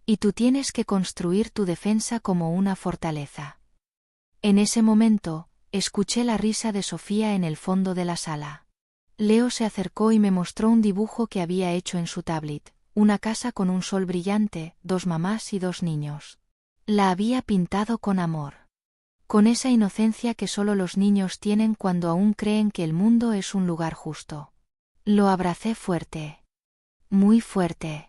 Y tú tienes que construir tu defensa como una fortaleza. En ese momento, escuché la risa de Sofía en el fondo de la sala. Leo se acercó y me mostró un dibujo que había hecho en su tablet. Una casa con un sol brillante, 2 mamás y 2 niños. La había pintado con amor. Con esa inocencia que solo los niños tienen cuando aún creen que el mundo es un lugar justo. Lo abracé fuerte. Muy fuerte.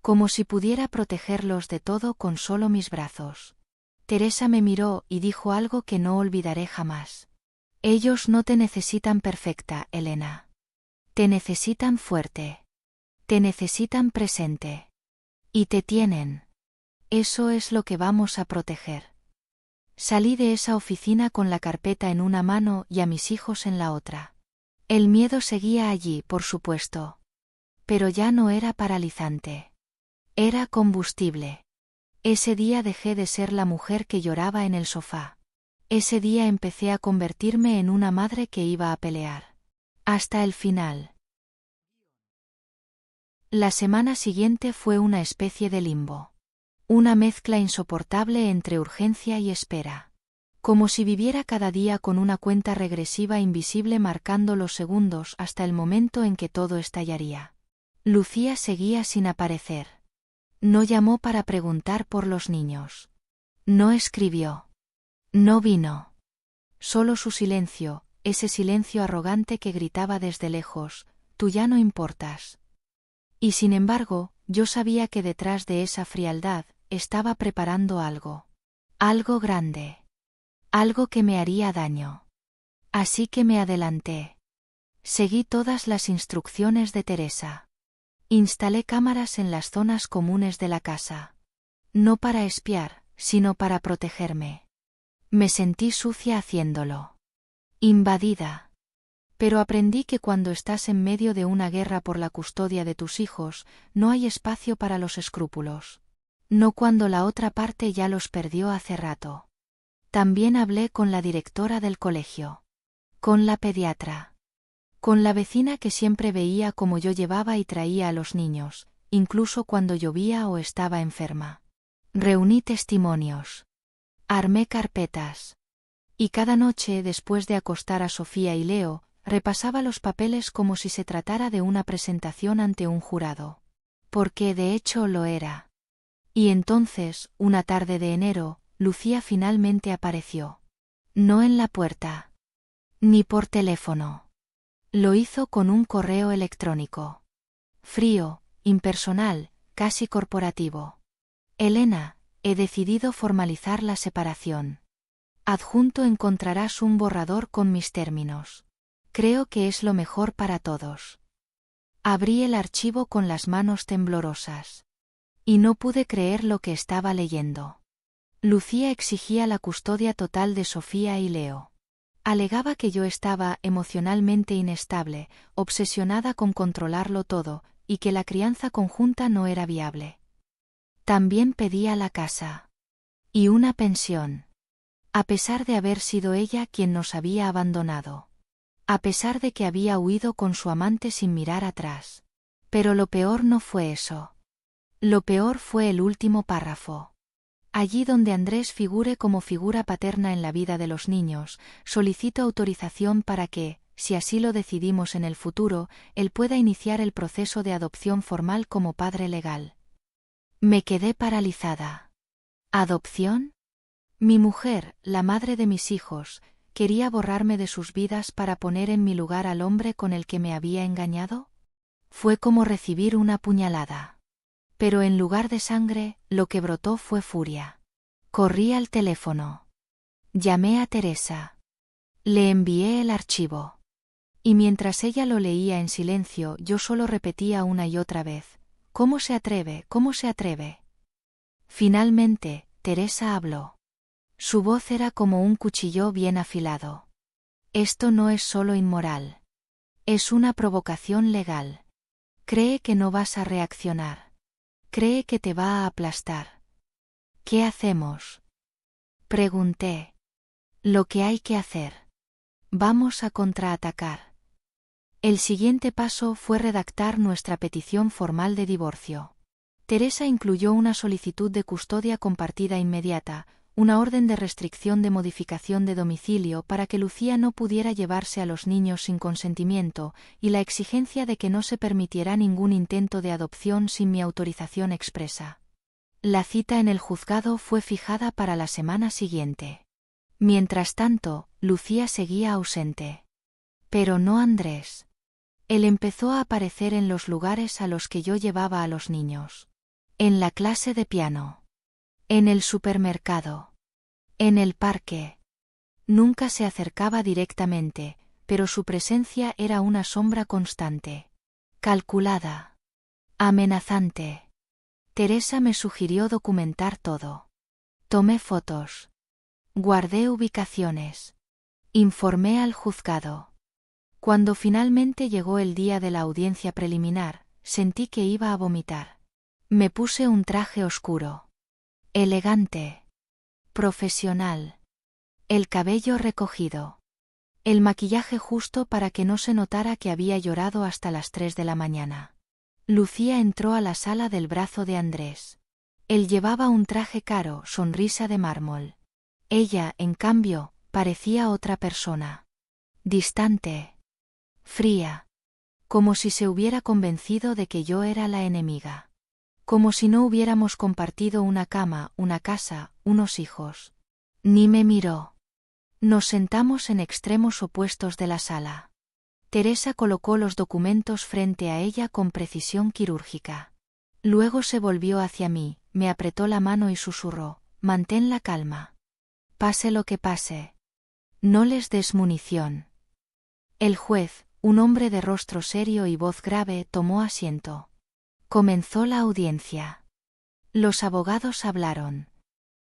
Como si pudiera protegerlos de todo con solo mis brazos. Teresa me miró y dijo algo que no olvidaré jamás. Ellos no te necesitan perfecta, Elena. Te necesitan fuerte. Te necesitan presente. Y te tienen. Eso es lo que vamos a proteger. Salí de esa oficina con la carpeta en una mano y a mis hijos en la otra. El miedo seguía allí, por supuesto. Pero ya no era paralizante. Era combustible. Ese día dejé de ser la mujer que lloraba en el sofá. Ese día empecé a convertirme en una madre que iba a pelear. Hasta el final. La semana siguiente fue una especie de limbo. Una mezcla insoportable entre urgencia y espera. Como si viviera cada día con una cuenta regresiva invisible marcando los segundos hasta el momento en que todo estallaría. Lucía seguía sin aparecer. No llamó para preguntar por los niños. No escribió. No vino. Solo su silencio, ese silencio arrogante que gritaba desde lejos, tú ya no importas. Y sin embargo, yo sabía que detrás de esa frialdad, estaba preparando algo. Algo grande. Algo que me haría daño. Así que me adelanté. Seguí todas las instrucciones de Teresa. Instalé cámaras en las zonas comunes de la casa. No para espiar, sino para protegerme. Me sentí sucia haciéndolo. Invadida. Pero aprendí que cuando estás en medio de una guerra por la custodia de tus hijos, no hay espacio para los escrúpulos. No cuando la otra parte ya los perdió hace rato. También hablé con la directora del colegio. Con la pediatra. Con la vecina que siempre veía cómo yo llevaba y traía a los niños, incluso cuando llovía o estaba enferma. Reuní testimonios. Armé carpetas. Y cada noche, después de acostar a Sofía y Leo, repasaba los papeles como si se tratara de una presentación ante un jurado. Porque de hecho lo era. Y entonces, una tarde de enero, Lucía finalmente apareció. No en la puerta. Ni por teléfono. Lo hizo con un correo electrónico. Frío, impersonal, casi corporativo. Elena, he decidido formalizar la separación. Adjunto encontrarás un borrador con mis términos. Creo que es lo mejor para todos. Abrí el archivo con las manos temblorosas. Y no pude creer lo que estaba leyendo. Lucía exigía la custodia total de Sofía y Leo. Alegaba que yo estaba emocionalmente inestable, obsesionada con controlarlo todo, y que la crianza conjunta no era viable. También pedía la casa. Y una pensión. A pesar de haber sido ella quien nos había abandonado. A pesar de que había huido con su amante sin mirar atrás. Pero lo peor no fue eso. Lo peor fue el último párrafo. Allí donde Andrés figure como figura paterna en la vida de los niños, solicito autorización para que, si así lo decidimos en el futuro, él pueda iniciar el proceso de adopción formal como padre legal. Me quedé paralizada. ¿Adopción? Mi mujer, la madre de mis hijos, ¿quería borrarme de sus vidas para poner en mi lugar al hombre con el que me había engañado? Fue como recibir una puñalada. Pero en lugar de sangre, lo que brotó fue furia. Corrí al teléfono. Llamé a Teresa. Le envié el archivo. Y mientras ella lo leía en silencio, yo solo repetía una y otra vez: ¿cómo se atreve? ¿Cómo se atreve? Finalmente, Teresa habló. Su voz era como un cuchillo bien afilado. Esto no es solo inmoral. Es una provocación legal. Cree que no vas a reaccionar. Cree que te va a aplastar. ¿Qué hacemos? Pregunté. Lo que hay que hacer. Vamos a contraatacar. El siguiente paso fue redactar nuestra petición formal de divorcio. Teresa incluyó una solicitud de custodia compartida inmediata, una orden de restricción de modificación de domicilio para que Lucía no pudiera llevarse a los niños sin consentimiento, y la exigencia de que no se permitiera ningún intento de adopción sin mi autorización expresa. La cita en el juzgado fue fijada para la semana siguiente. Mientras tanto, Lucía seguía ausente. Pero no Andrés. Él empezó a aparecer en los lugares a los que yo llevaba a los niños. En la clase de piano. En el supermercado. En el parque. Nunca se acercaba directamente, pero su presencia era una sombra constante. Calculada. Amenazante. Teresa me sugirió documentar todo. Tomé fotos. Guardé ubicaciones. Informé al juzgado. Cuando finalmente llegó el día de la audiencia preliminar, sentí que iba a vomitar. Me puse un traje oscuro. Elegante. Profesional. El cabello recogido. El maquillaje justo para que no se notara que había llorado hasta las 3 de la mañana. Lucía entró a la sala del brazo de Andrés. Él llevaba un traje caro, sonrisa de mármol. Ella, en cambio, parecía otra persona. Distante. Fría. Como si se hubiera convencido de que yo era la enemiga. Como si no hubiéramos compartido una cama, una casa, unos hijos. Ni me miró. Nos sentamos en extremos opuestos de la sala. Teresa colocó los documentos frente a ella con precisión quirúrgica. Luego se volvió hacia mí, me apretó la mano y susurró: mantén la calma. Pase lo que pase. No les des munición. El juez, un hombre de rostro serio y voz grave, tomó asiento. Comenzó la audiencia. Los abogados hablaron.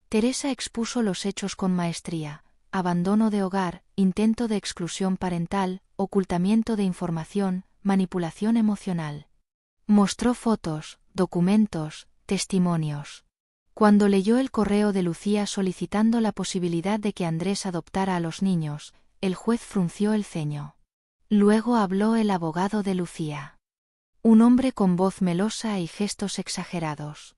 Teresa expuso los hechos con maestría: abandono de hogar, intento de exclusión parental, ocultamiento de información, manipulación emocional. Mostró fotos, documentos, testimonios. Cuando leyó el correo de Lucía solicitando la posibilidad de que Andrés adoptara a los niños, el juez frunció el ceño. Luego habló el abogado de Lucía. Un hombre con voz melosa y gestos exagerados.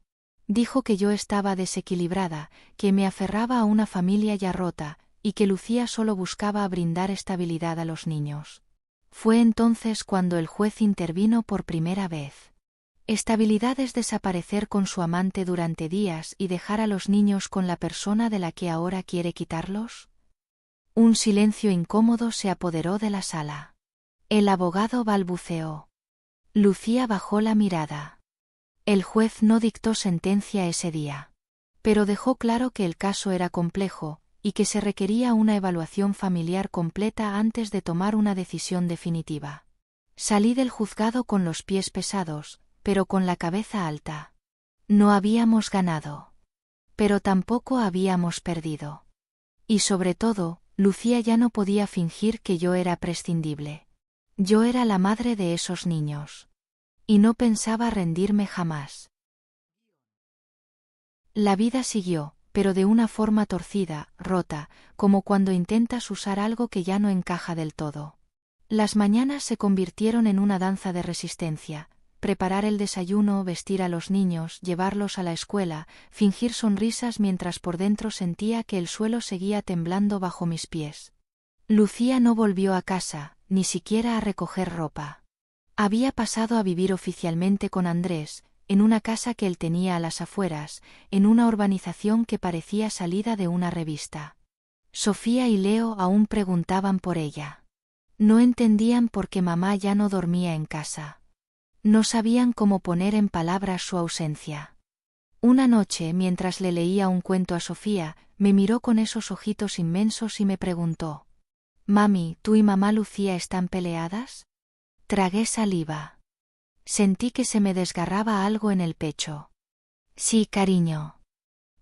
Dijo que yo estaba desequilibrada, que me aferraba a una familia ya rota, y que Lucía solo buscaba brindar estabilidad a los niños. Fue entonces cuando el juez intervino por primera vez. Estabilidad es desaparecer con su amante durante días y dejar a los niños con la persona de la que ahora quiere quitarlos. Un silencio incómodo se apoderó de la sala. El abogado balbuceó. Lucía bajó la mirada. El juez no dictó sentencia ese día. Pero dejó claro que el caso era complejo, y que se requería una evaluación familiar completa antes de tomar una decisión definitiva. Salí del juzgado con los pies pesados, pero con la cabeza alta. No habíamos ganado. Pero tampoco habíamos perdido. Y sobre todo, Lucía ya no podía fingir que yo era prescindible. Yo era la madre de esos niños. Y no pensaba rendirme jamás. La vida siguió, pero de una forma torcida, rota, como cuando intentas usar algo que ya no encaja del todo. Las mañanas se convirtieron en una danza de resistencia: preparar el desayuno, vestir a los niños, llevarlos a la escuela, fingir sonrisas mientras por dentro sentía que el suelo seguía temblando bajo mis pies. Lucía no volvió a casa, ni siquiera a recoger ropa. Había pasado a vivir oficialmente con Andrés, en una casa que él tenía a las afueras, en una urbanización que parecía salida de una revista. Sofía y Leo aún preguntaban por ella. No entendían por qué mamá ya no dormía en casa. No sabían cómo poner en palabras su ausencia. Una noche, mientras le leía un cuento a Sofía, me miró con esos ojitos inmensos y me preguntó: «Mami, ¿tú y mamá Lucía están peleadas?». Tragué saliva. Sentí que se me desgarraba algo en el pecho. «Sí, cariño.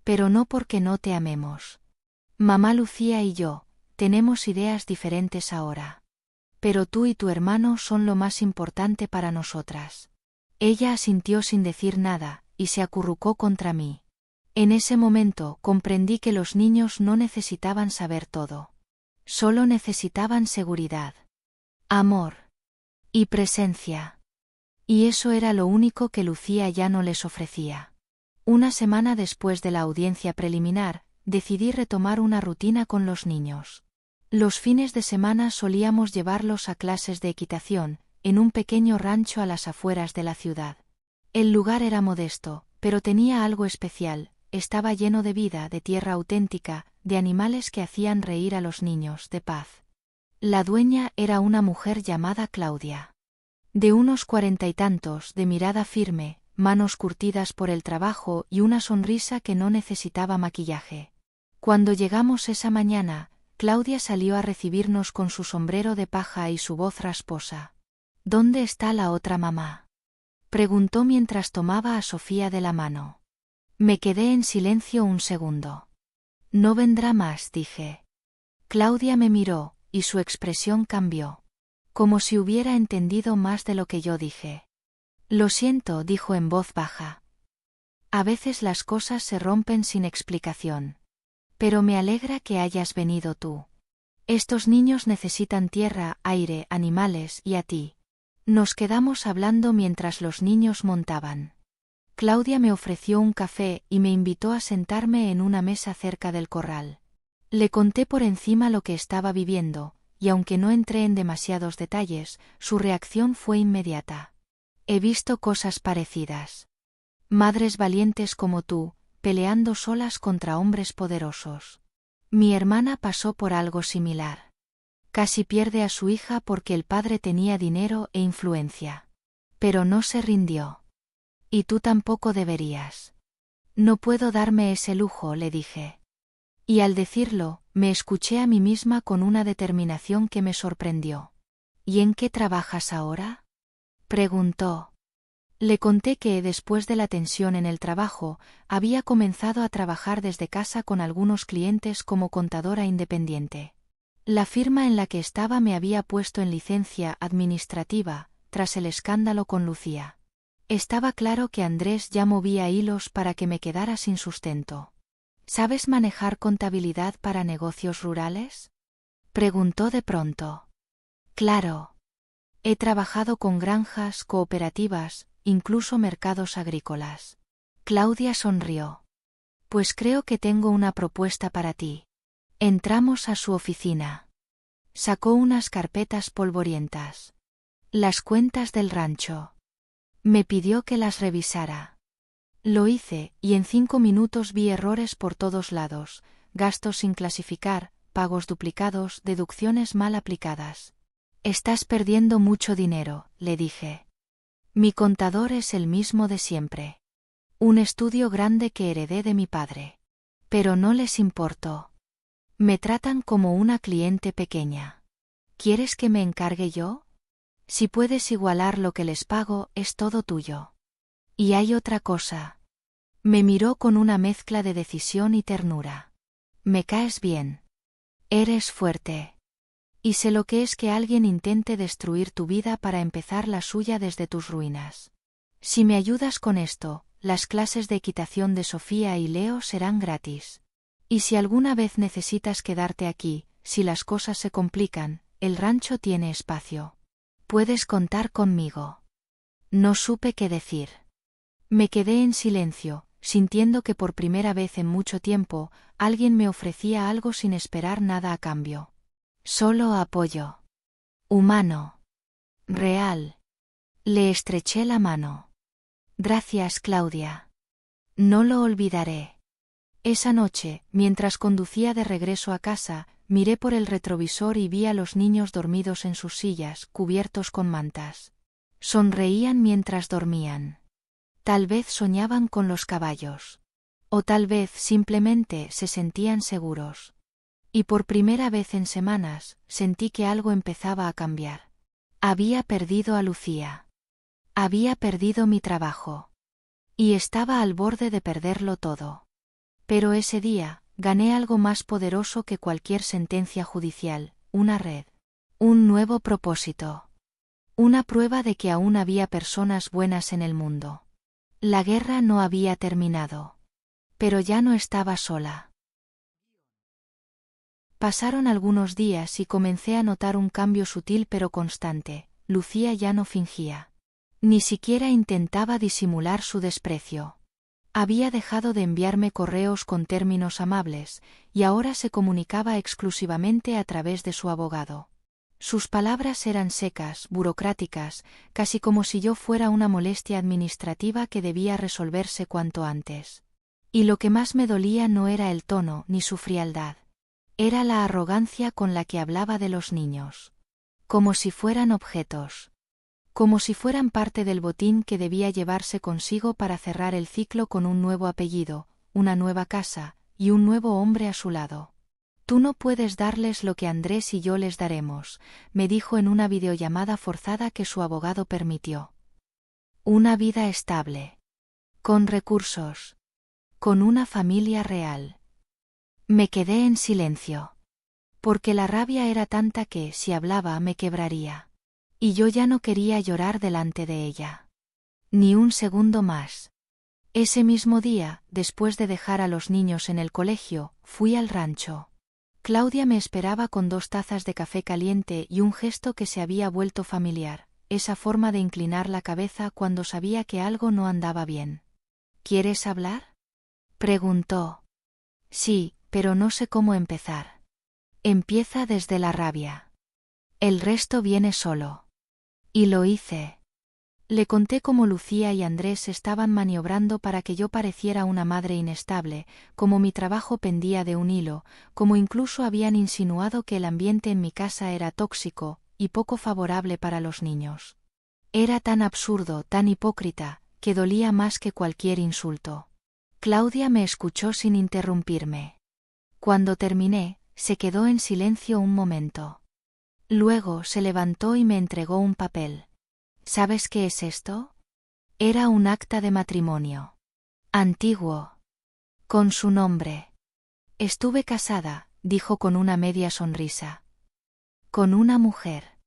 Pero no porque no te amemos. Mamá Lucía y yo tenemos ideas diferentes ahora. Pero tú y tu hermano son lo más importante para nosotras». Ella asintió sin decir nada, y se acurrucó contra mí. En ese momento comprendí que los niños no necesitaban saber todo. Solo necesitaban seguridad, amor y presencia. Y eso era lo único que Lucía ya no les ofrecía. Una semana después de la audiencia preliminar, decidí retomar una rutina con los niños. Los fines de semana solíamos llevarlos a clases de equitación, en un pequeño rancho a las afueras de la ciudad. El lugar era modesto, pero tenía algo especial: estaba lleno de vida, de tierra auténtica, de animales que hacían reír a los niños, de paz. La dueña era una mujer llamada Claudia. De unos 40 y tantos, de mirada firme, manos curtidas por el trabajo y una sonrisa que no necesitaba maquillaje. Cuando llegamos esa mañana, Claudia salió a recibirnos con su sombrero de paja y su voz rasposa. «¿Dónde está la otra mamá?», preguntó mientras tomaba a Sofía de la mano. Me quedé en silencio un segundo. «No vendrá más», dije. Claudia me miró, y su expresión cambió. Como si hubiera entendido más de lo que yo dije. «Lo siento», dijo en voz baja. «A veces las cosas se rompen sin explicación. Pero me alegra que hayas venido tú. Estos niños necesitan tierra, aire, animales y a ti». Nos quedamos hablando mientras los niños montaban. Claudia me ofreció un café y me invitó a sentarme en una mesa cerca del corral. Le conté por encima lo que estaba viviendo, y aunque no entré en demasiados detalles, su reacción fue inmediata. «He visto cosas parecidas. Madres valientes como tú, peleando solas contra hombres poderosos. Mi hermana pasó por algo similar. Casi pierde a su hija porque el padre tenía dinero e influencia. Pero no se rindió. Y tú tampoco deberías». «No puedo darme ese lujo», le dije. Y al decirlo, me escuché a mí misma con una determinación que me sorprendió. «¿Y en qué trabajas ahora?», preguntó. Le conté que, después de la tensión en el trabajo, había comenzado a trabajar desde casa con algunos clientes como contadora independiente. La firma en la que estaba me había puesto en licencia administrativa, tras el escándalo con Lucía. Estaba claro que Andrés ya movía hilos para que me quedara sin sustento. «¿Sabes manejar contabilidad para negocios rurales?», preguntó de pronto. «Claro. He trabajado con granjas, cooperativas, incluso mercados agrícolas». Claudia sonrió. «Pues creo que tengo una propuesta para ti». Entramos a su oficina. Sacó unas carpetas polvorientas. «Las cuentas del rancho». Me pidió que las revisara. Lo hice, y en 5 minutos vi errores por todos lados: gastos sin clasificar, pagos duplicados, deducciones mal aplicadas. «Estás perdiendo mucho dinero», le dije. «Mi contador es el mismo de siempre. Un estudio grande que heredé de mi padre. Pero no les importó. Me tratan como una cliente pequeña. ¿Quieres que me encargue yo? Si puedes igualar lo que les pago, es todo tuyo. Y hay otra cosa». Me miró con una mezcla de decisión y ternura. «Me caes bien. Eres fuerte. Y sé lo que es que alguien intente destruir tu vida para empezar la suya desde tus ruinas. Si me ayudas con esto, las clases de equitación de Sofía y Leo serán gratis. Y si alguna vez necesitas quedarte aquí, si las cosas se complican, el rancho tiene espacio. Puedes contar conmigo. No supe qué decir. Me quedé en silencio, sintiendo que por primera vez en mucho tiempo, alguien me ofrecía algo sin esperar nada a cambio. Solo apoyo. Humano. Real. Le estreché la mano. Gracias, Claudia. No lo olvidaré. Esa noche, mientras conducía de regreso a casa, miré por el retrovisor y vi a los niños dormidos en sus sillas, cubiertos con mantas. Sonreían mientras dormían. Tal vez soñaban con los caballos. O tal vez simplemente se sentían seguros. Y por primera vez en semanas, sentí que algo empezaba a cambiar. Había perdido a Lucía. Había perdido mi trabajo. Y estaba al borde de perderlo todo. Pero ese día, gané algo más poderoso que cualquier sentencia judicial, una red. Un nuevo propósito. Una prueba de que aún había personas buenas en el mundo. La guerra no había terminado. Pero ya no estaba sola. Pasaron algunos días y comencé a notar un cambio sutil pero constante. Lucía ya no fingía. Ni siquiera intentaba disimular su desprecio. Había dejado de enviarme correos con términos amables, y ahora se comunicaba exclusivamente a través de su abogado. Sus palabras eran secas, burocráticas, casi como si yo fuera una molestia administrativa que debía resolverse cuanto antes. Y lo que más me dolía no era el tono ni su frialdad. Era la arrogancia con la que hablaba de los niños. Como si fueran objetos. Como si fueran parte del botín que debía llevarse consigo para cerrar el ciclo con un nuevo apellido, una nueva casa, y un nuevo hombre a su lado. Tú no puedes darles lo que Andrés y yo les daremos, me dijo en una videollamada forzada que su abogado permitió. Una vida estable. Con recursos. Con una familia real. Me quedé en silencio. Porque la rabia era tanta que, si hablaba, me quebraría. Y yo ya no quería llorar delante de ella. Ni un segundo más. Ese mismo día, después de dejar a los niños en el colegio, fui al rancho. Claudia me esperaba con 2 tazas de café caliente y un gesto que se había vuelto familiar, esa forma de inclinar la cabeza cuando sabía que algo no andaba bien. ¿Quieres hablar?, preguntó. Sí, pero no sé cómo empezar. Empieza desde la rabia. El resto viene solo. Y lo hice. Le conté cómo Lucía y Andrés estaban maniobrando para que yo pareciera una madre inestable, cómo mi trabajo pendía de un hilo, cómo incluso habían insinuado que el ambiente en mi casa era tóxico y poco favorable para los niños. Era tan absurdo, tan hipócrita, que dolía más que cualquier insulto. Claudia me escuchó sin interrumpirme. Cuando terminé, se quedó en silencio un momento. Luego se levantó y me entregó un papel. ¿Sabes qué es esto? Era un acta de matrimonio. Antiguo. Con su nombre. Estuve casada, dijo con una media sonrisa. Con una mujer.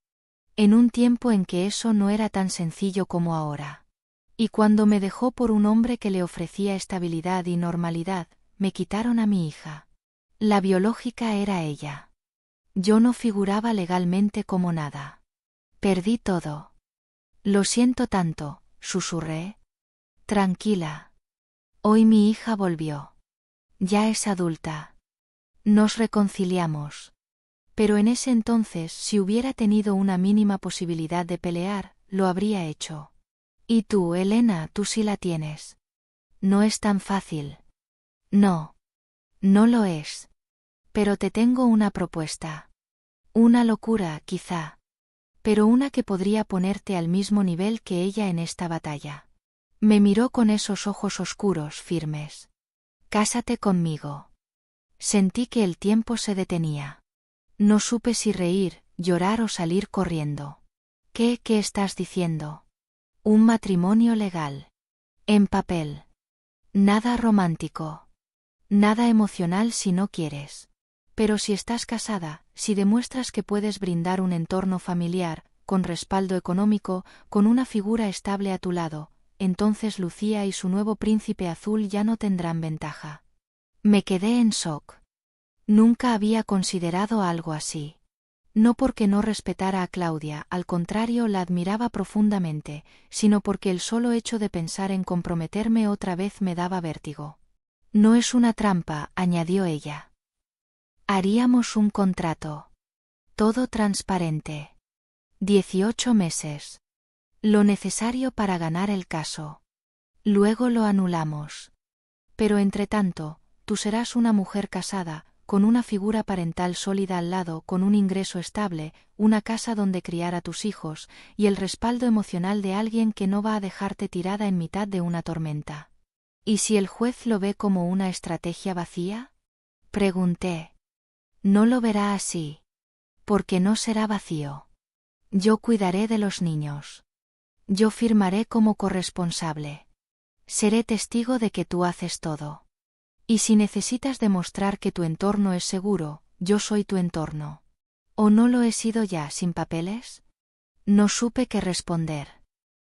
En un tiempo en que eso no era tan sencillo como ahora. Y cuando me dejó por un hombre que le ofrecía estabilidad y normalidad, me quitaron a mi hija. La biológica era ella. Yo no figuraba legalmente como nada. Perdí todo. Lo siento tanto, susurré. Tranquila. Hoy mi hija volvió. Ya es adulta. Nos reconciliamos. Pero en ese entonces, si hubiera tenido una mínima posibilidad de pelear, lo habría hecho. Y tú, Elena, tú sí la tienes. No es tan fácil. No. No lo es. Pero te tengo una propuesta. Una locura, quizá. Pero una que podría ponerte al mismo nivel que ella en esta batalla. Me miró con esos ojos oscuros, firmes. Cásate conmigo. Sentí que el tiempo se detenía. No supe si reír, llorar o salir corriendo. ¿Qué estás diciendo? Un matrimonio legal. En papel. Nada romántico. Nada emocional si no quieres. Pero si estás casada, si demuestras que puedes brindar un entorno familiar, con respaldo económico, con una figura estable a tu lado, entonces Lucía y su nuevo príncipe azul ya no tendrán ventaja. Me quedé en shock. Nunca había considerado algo así. No porque no respetara a Claudia, al contrario la admiraba profundamente, sino porque el solo hecho de pensar en comprometerme otra vez me daba vértigo. No es una trampa, añadió ella. Haríamos un contrato. Todo transparente. 18 meses. Lo necesario para ganar el caso. Luego lo anulamos. Pero entretanto, tú serás una mujer casada, con una figura parental sólida al lado, con un ingreso estable, una casa donde criar a tus hijos, y el respaldo emocional de alguien que no va a dejarte tirada en mitad de una tormenta. ¿Y si el juez lo ve como una estrategia vacía? Pregunté. No lo verá así. Porque no será vacío. Yo cuidaré de los niños. Yo firmaré como corresponsable. Seré testigo de que tú haces todo. Y si necesitas demostrar que tu entorno es seguro, yo soy tu entorno. ¿O no lo he sido ya sin papeles? No supe qué responder.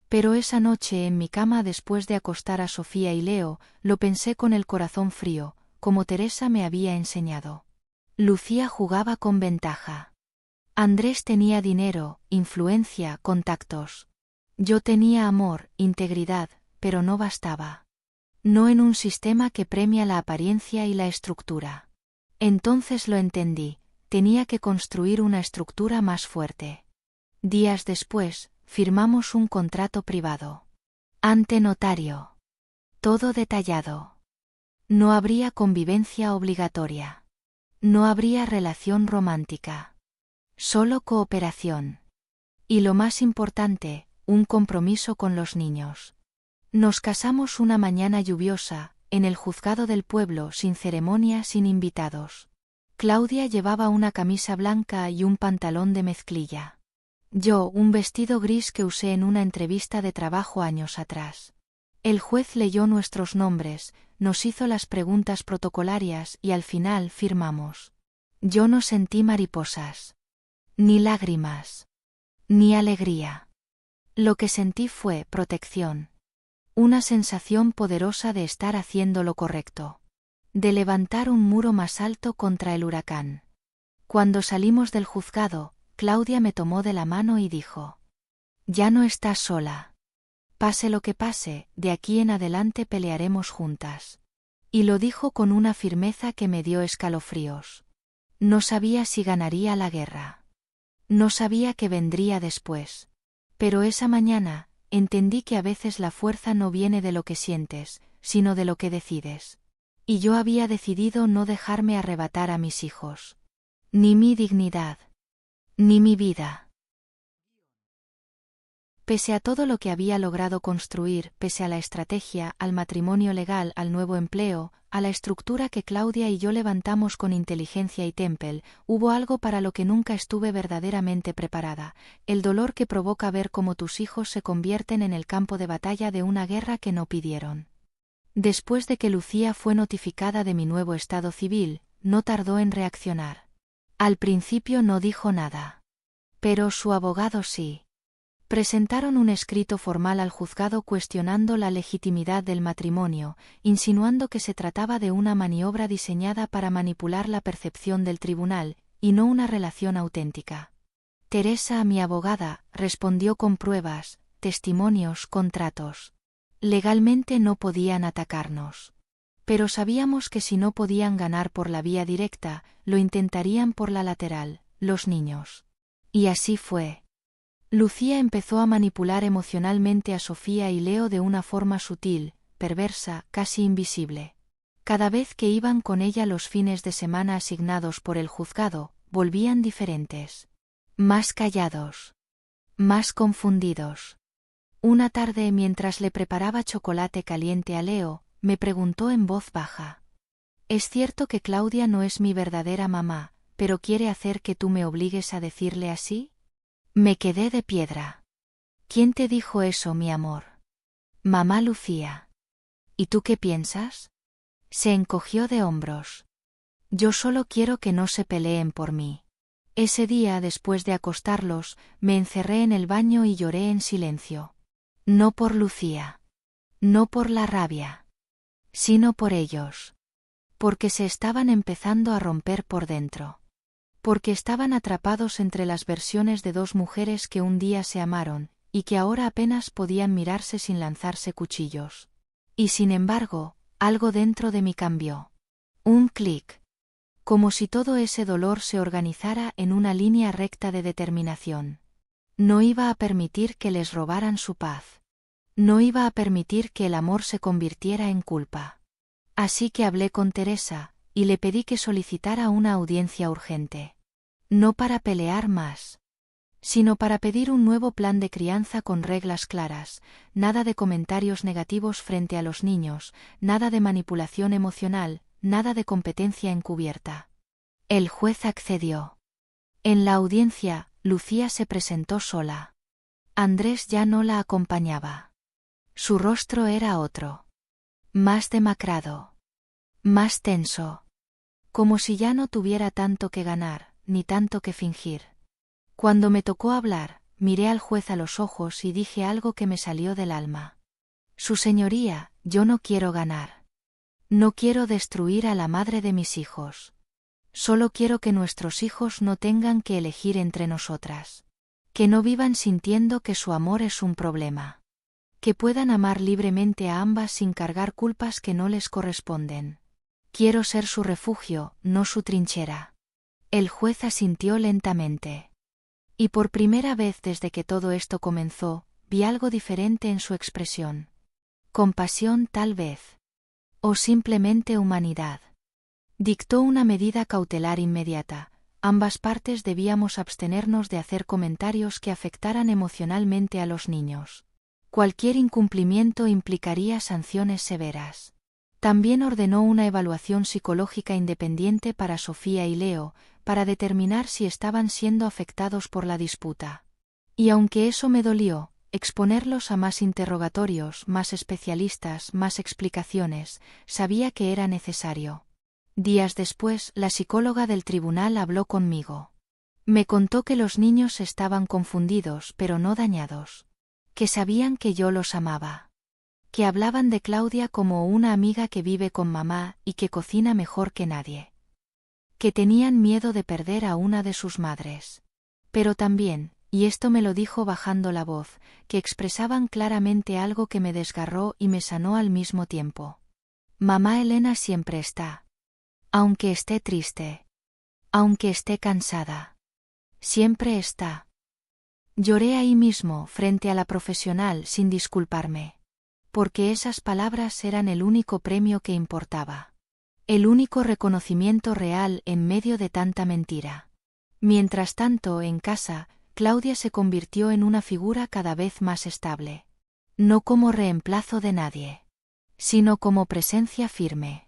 Pero esa noche en mi cama después de acostar a Sofía y Leo, lo pensé con el corazón frío, como Teresa me había enseñado. Lucía jugaba con ventaja. Andrés tenía dinero, influencia, contactos. Yo tenía amor, integridad, pero no bastaba. No en un sistema que premia la apariencia y la estructura. Entonces lo entendí, tenía que construir una estructura más fuerte. Días después, firmamos un contrato privado. Ante notario. Todo detallado. No habría convivencia obligatoria. No habría relación romántica. Solo cooperación. Y lo más importante, un compromiso con los niños. Nos casamos una mañana lluviosa, en el juzgado del pueblo, sin ceremonia, sin invitados. Claudia llevaba una camisa blanca y un pantalón de mezclilla. Yo, un vestido gris que usé en una entrevista de trabajo años atrás. El juez leyó nuestros nombres, nos hizo las preguntas protocolarias y al final firmamos. Yo no sentí mariposas. Ni lágrimas. Ni alegría. Lo que sentí fue protección. Una sensación poderosa de estar haciendo lo correcto. De levantar un muro más alto contra el huracán. Cuando salimos del juzgado, Claudia me tomó de la mano y dijo: Ya no estás sola. Pase lo que pase, de aquí en adelante pelearemos juntas. Y lo dijo con una firmeza que me dio escalofríos. No sabía si ganaría la guerra. No sabía qué vendría después. Pero esa mañana, entendí que a veces la fuerza no viene de lo que sientes, sino de lo que decides. Y yo había decidido no dejarme arrebatar a mis hijos. Ni mi dignidad. Ni mi vida. Pese a todo lo que había logrado construir, pese a la estrategia, al matrimonio legal, al nuevo empleo, a la estructura que Claudia y yo levantamos con inteligencia y temple, hubo algo para lo que nunca estuve verdaderamente preparada: el dolor que provoca ver cómo tus hijos se convierten en el campo de batalla de una guerra que no pidieron. Después de que Lucía fue notificada de mi nuevo estado civil, no tardó en reaccionar. Al principio no dijo nada. Pero su abogado sí. Presentaron un escrito formal al juzgado cuestionando la legitimidad del matrimonio, insinuando que se trataba de una maniobra diseñada para manipular la percepción del tribunal, y no una relación auténtica. Teresa, mi abogada, respondió con pruebas, testimonios, contratos. Legalmente no podían atacarnos. Pero sabíamos que si no podían ganar por la vía directa, lo intentarían por la lateral, los niños. Y así fue. Lucía empezó a manipular emocionalmente a Sofía y Leo de una forma sutil, perversa, casi invisible. Cada vez que iban con ella los fines de semana asignados por el juzgado, volvían diferentes. Más callados. Más confundidos. Una tarde, mientras le preparaba chocolate caliente a Leo, me preguntó en voz baja: «¿Es cierto que Claudia no es mi verdadera mamá, pero quiere hacer que tú me obligues a decirle así?» Me quedé de piedra. «¿Quién te dijo eso, mi amor?» «Mamá Lucía». «¿Y tú qué piensas?» Se encogió de hombros. «Yo solo quiero que no se peleen por mí». Ese día, después de acostarlos, me encerré en el baño y lloré en silencio. No por Lucía. No por la rabia, sino por ellos. Porque se estaban empezando a romper por dentro. Porque estaban atrapados entre las versiones de dos mujeres que un día se amaron, y que ahora apenas podían mirarse sin lanzarse cuchillos. Y sin embargo, algo dentro de mí cambió. Un clic. Como si todo ese dolor se organizara en una línea recta de determinación. No iba a permitir que les robaran su paz. No iba a permitir que el amor se convirtiera en culpa. Así que hablé con Teresa, y le pedí que solicitara una audiencia urgente. No para pelear más, sino para pedir un nuevo plan de crianza con reglas claras, nada de comentarios negativos frente a los niños, nada de manipulación emocional, nada de competencia encubierta. El juez accedió. En la audiencia, Lucía se presentó sola. Andrés ya no la acompañaba. Su rostro era otro. Más demacrado. Más tenso. Como si ya no tuviera tanto que ganar, ni tanto que fingir. Cuando me tocó hablar, miré al juez a los ojos y dije algo que me salió del alma. Su señoría, yo no quiero ganar. No quiero destruir a la madre de mis hijos. Solo quiero que nuestros hijos no tengan que elegir entre nosotras. Que no vivan sintiendo que su amor es un problema. Que puedan amar libremente a ambas sin cargar culpas que no les corresponden. Quiero ser su refugio, no su trinchera. El juez asintió lentamente. Y por primera vez desde que todo esto comenzó, vi algo diferente en su expresión. Compasión tal vez. O simplemente humanidad. Dictó una medida cautelar inmediata. Ambas partes debíamos abstenernos de hacer comentarios que afectaran emocionalmente a los niños. Cualquier incumplimiento implicaría sanciones severas. También ordenó una evaluación psicológica independiente para Sofía y Leo, para determinar si estaban siendo afectados por la disputa. Y aunque eso me dolió, exponerlos a más interrogatorios, más especialistas, más explicaciones, sabía que era necesario. Días después, la psicóloga del tribunal habló conmigo. Me contó que los niños estaban confundidos pero no dañados. Que sabían que yo los amaba. Que hablaban de Claudia como una amiga que vive con mamá y que cocina mejor que nadie. Que tenían miedo de perder a una de sus madres. Pero también, y esto me lo dijo bajando la voz, que expresaban claramente algo que me desgarró y me sanó al mismo tiempo. Mamá Elena siempre está. Aunque esté triste. Aunque esté cansada. Siempre está. Lloré ahí mismo, frente a la profesional, sin disculparme. Porque esas palabras eran el único premio que importaba. El único reconocimiento real en medio de tanta mentira. Mientras tanto, en casa, Claudia se convirtió en una figura cada vez más estable. No como reemplazo de nadie. Sino como presencia firme.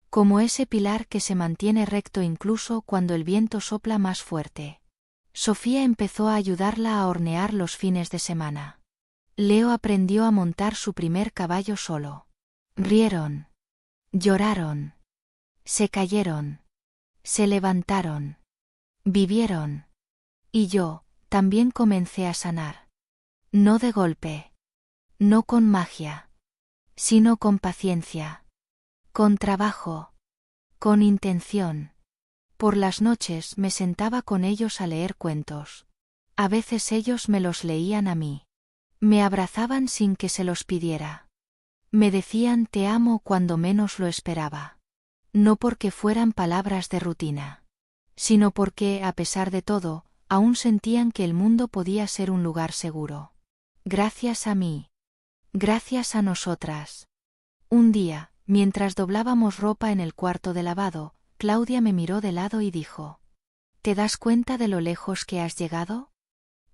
Como ese pilar que se mantiene recto incluso cuando el viento sopla más fuerte. Sofía empezó a ayudarla a hornear los fines de semana. Leo aprendió a montar su primer caballo solo. Rieron. Lloraron. Se cayeron. Se levantaron. Vivieron. Y yo, también comencé a sanar. No de golpe. No con magia. Sino con paciencia. Con trabajo. Con intención. Por las noches me sentaba con ellos a leer cuentos. A veces ellos me los leían a mí. Me abrazaban sin que se los pidiera. Me decían te amo cuando menos lo esperaba. No porque fueran palabras de rutina. Sino porque, a pesar de todo, aún sentían que el mundo podía ser un lugar seguro. Gracias a mí. Gracias a nosotras. Un día, mientras doblábamos ropa en el cuarto de lavado, Claudia me miró de lado y dijo: ¿Te das cuenta de lo lejos que has llegado?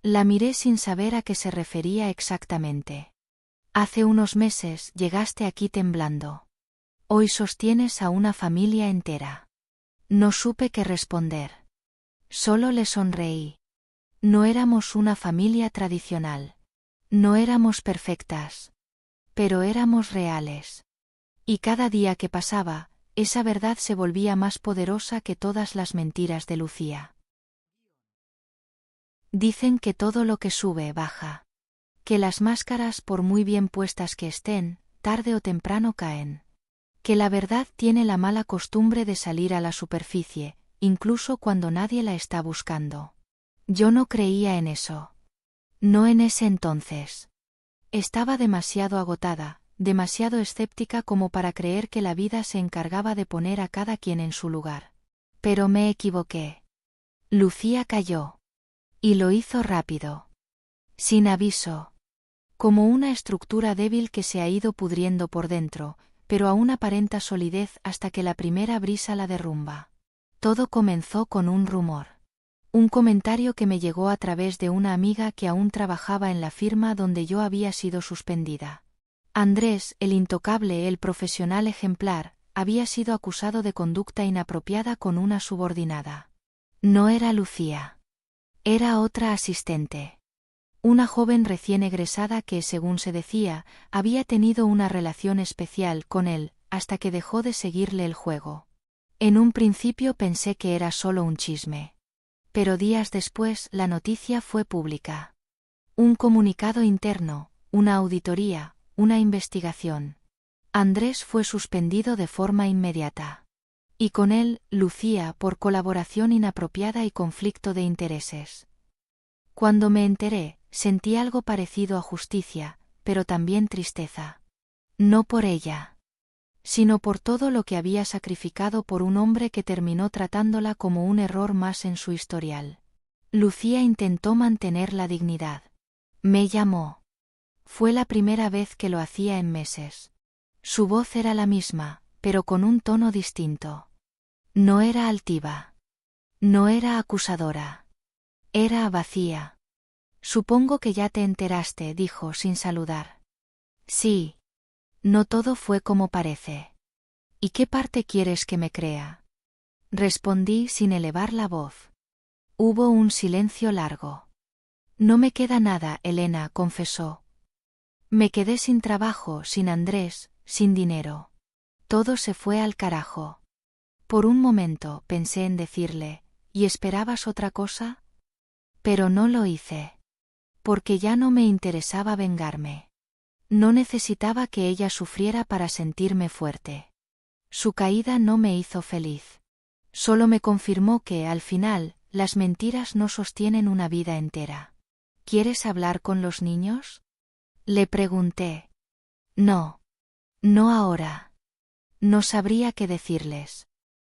La miré sin saber a qué se refería exactamente. Hace unos meses llegaste aquí temblando. Hoy sostienes a una familia entera. No supe qué responder. Solo le sonreí. No éramos una familia tradicional. No éramos perfectas. Pero éramos reales. Y cada día que pasaba, esa verdad se volvía más poderosa que todas las mentiras de Lucía. Dicen que todo lo que sube baja. Que las máscaras, por muy bien puestas que estén, tarde o temprano caen. Que la verdad tiene la mala costumbre de salir a la superficie, incluso cuando nadie la está buscando. Yo no creía en eso. No en ese entonces. Estaba demasiado agotada, demasiado escéptica como para creer que la vida se encargaba de poner a cada quien en su lugar. Pero me equivoqué. Lucía cayó. Y lo hizo rápido. Sin aviso. Como una estructura débil que se ha ido pudriendo por dentro, pero aún aparenta solidez hasta que la primera brisa la derrumba. Todo comenzó con un rumor. Un comentario que me llegó a través de una amiga que aún trabajaba en la firma donde yo había sido suspendida. Andrés, el intocable, el profesional ejemplar, había sido acusado de conducta inapropiada con una subordinada. No era Lucía. Era otra asistente. Una joven recién egresada que, según se decía, había tenido una relación especial con él, hasta que dejó de seguirle el juego. En un principio pensé que era solo un chisme. Pero días después la noticia fue pública. Un comunicado interno, una auditoría, una investigación. Andrés fue suspendido de forma inmediata. Y con él, Lucía, por colaboración inapropiada y conflicto de intereses. Cuando me enteré, sentí algo parecido a justicia, pero también tristeza. No por ella, sino por todo lo que había sacrificado por un hombre que terminó tratándola como un error más en su historial. Lucía intentó mantener la dignidad. Me llamó. Fue la primera vez que lo hacía en meses. Su voz era la misma, pero con un tono distinto. No era altiva. No era acusadora. Era vacía. Supongo que ya te enteraste, dijo sin saludar. Sí. No todo fue como parece. ¿Y qué parte quieres que me crea? Respondí sin elevar la voz. Hubo un silencio largo. No me queda nada, Elena, confesó. Me quedé sin trabajo, sin Andrés, sin dinero. Todo se fue al carajo. Por un momento pensé en decirle, ¿y esperabas otra cosa? Pero no lo hice. Porque ya no me interesaba vengarme. No necesitaba que ella sufriera para sentirme fuerte. Su caída no me hizo feliz. Solo me confirmó que, al final, las mentiras no sostienen una vida entera. ¿Quieres hablar con los niños? Le pregunté. No. No ahora. No sabría qué decirles.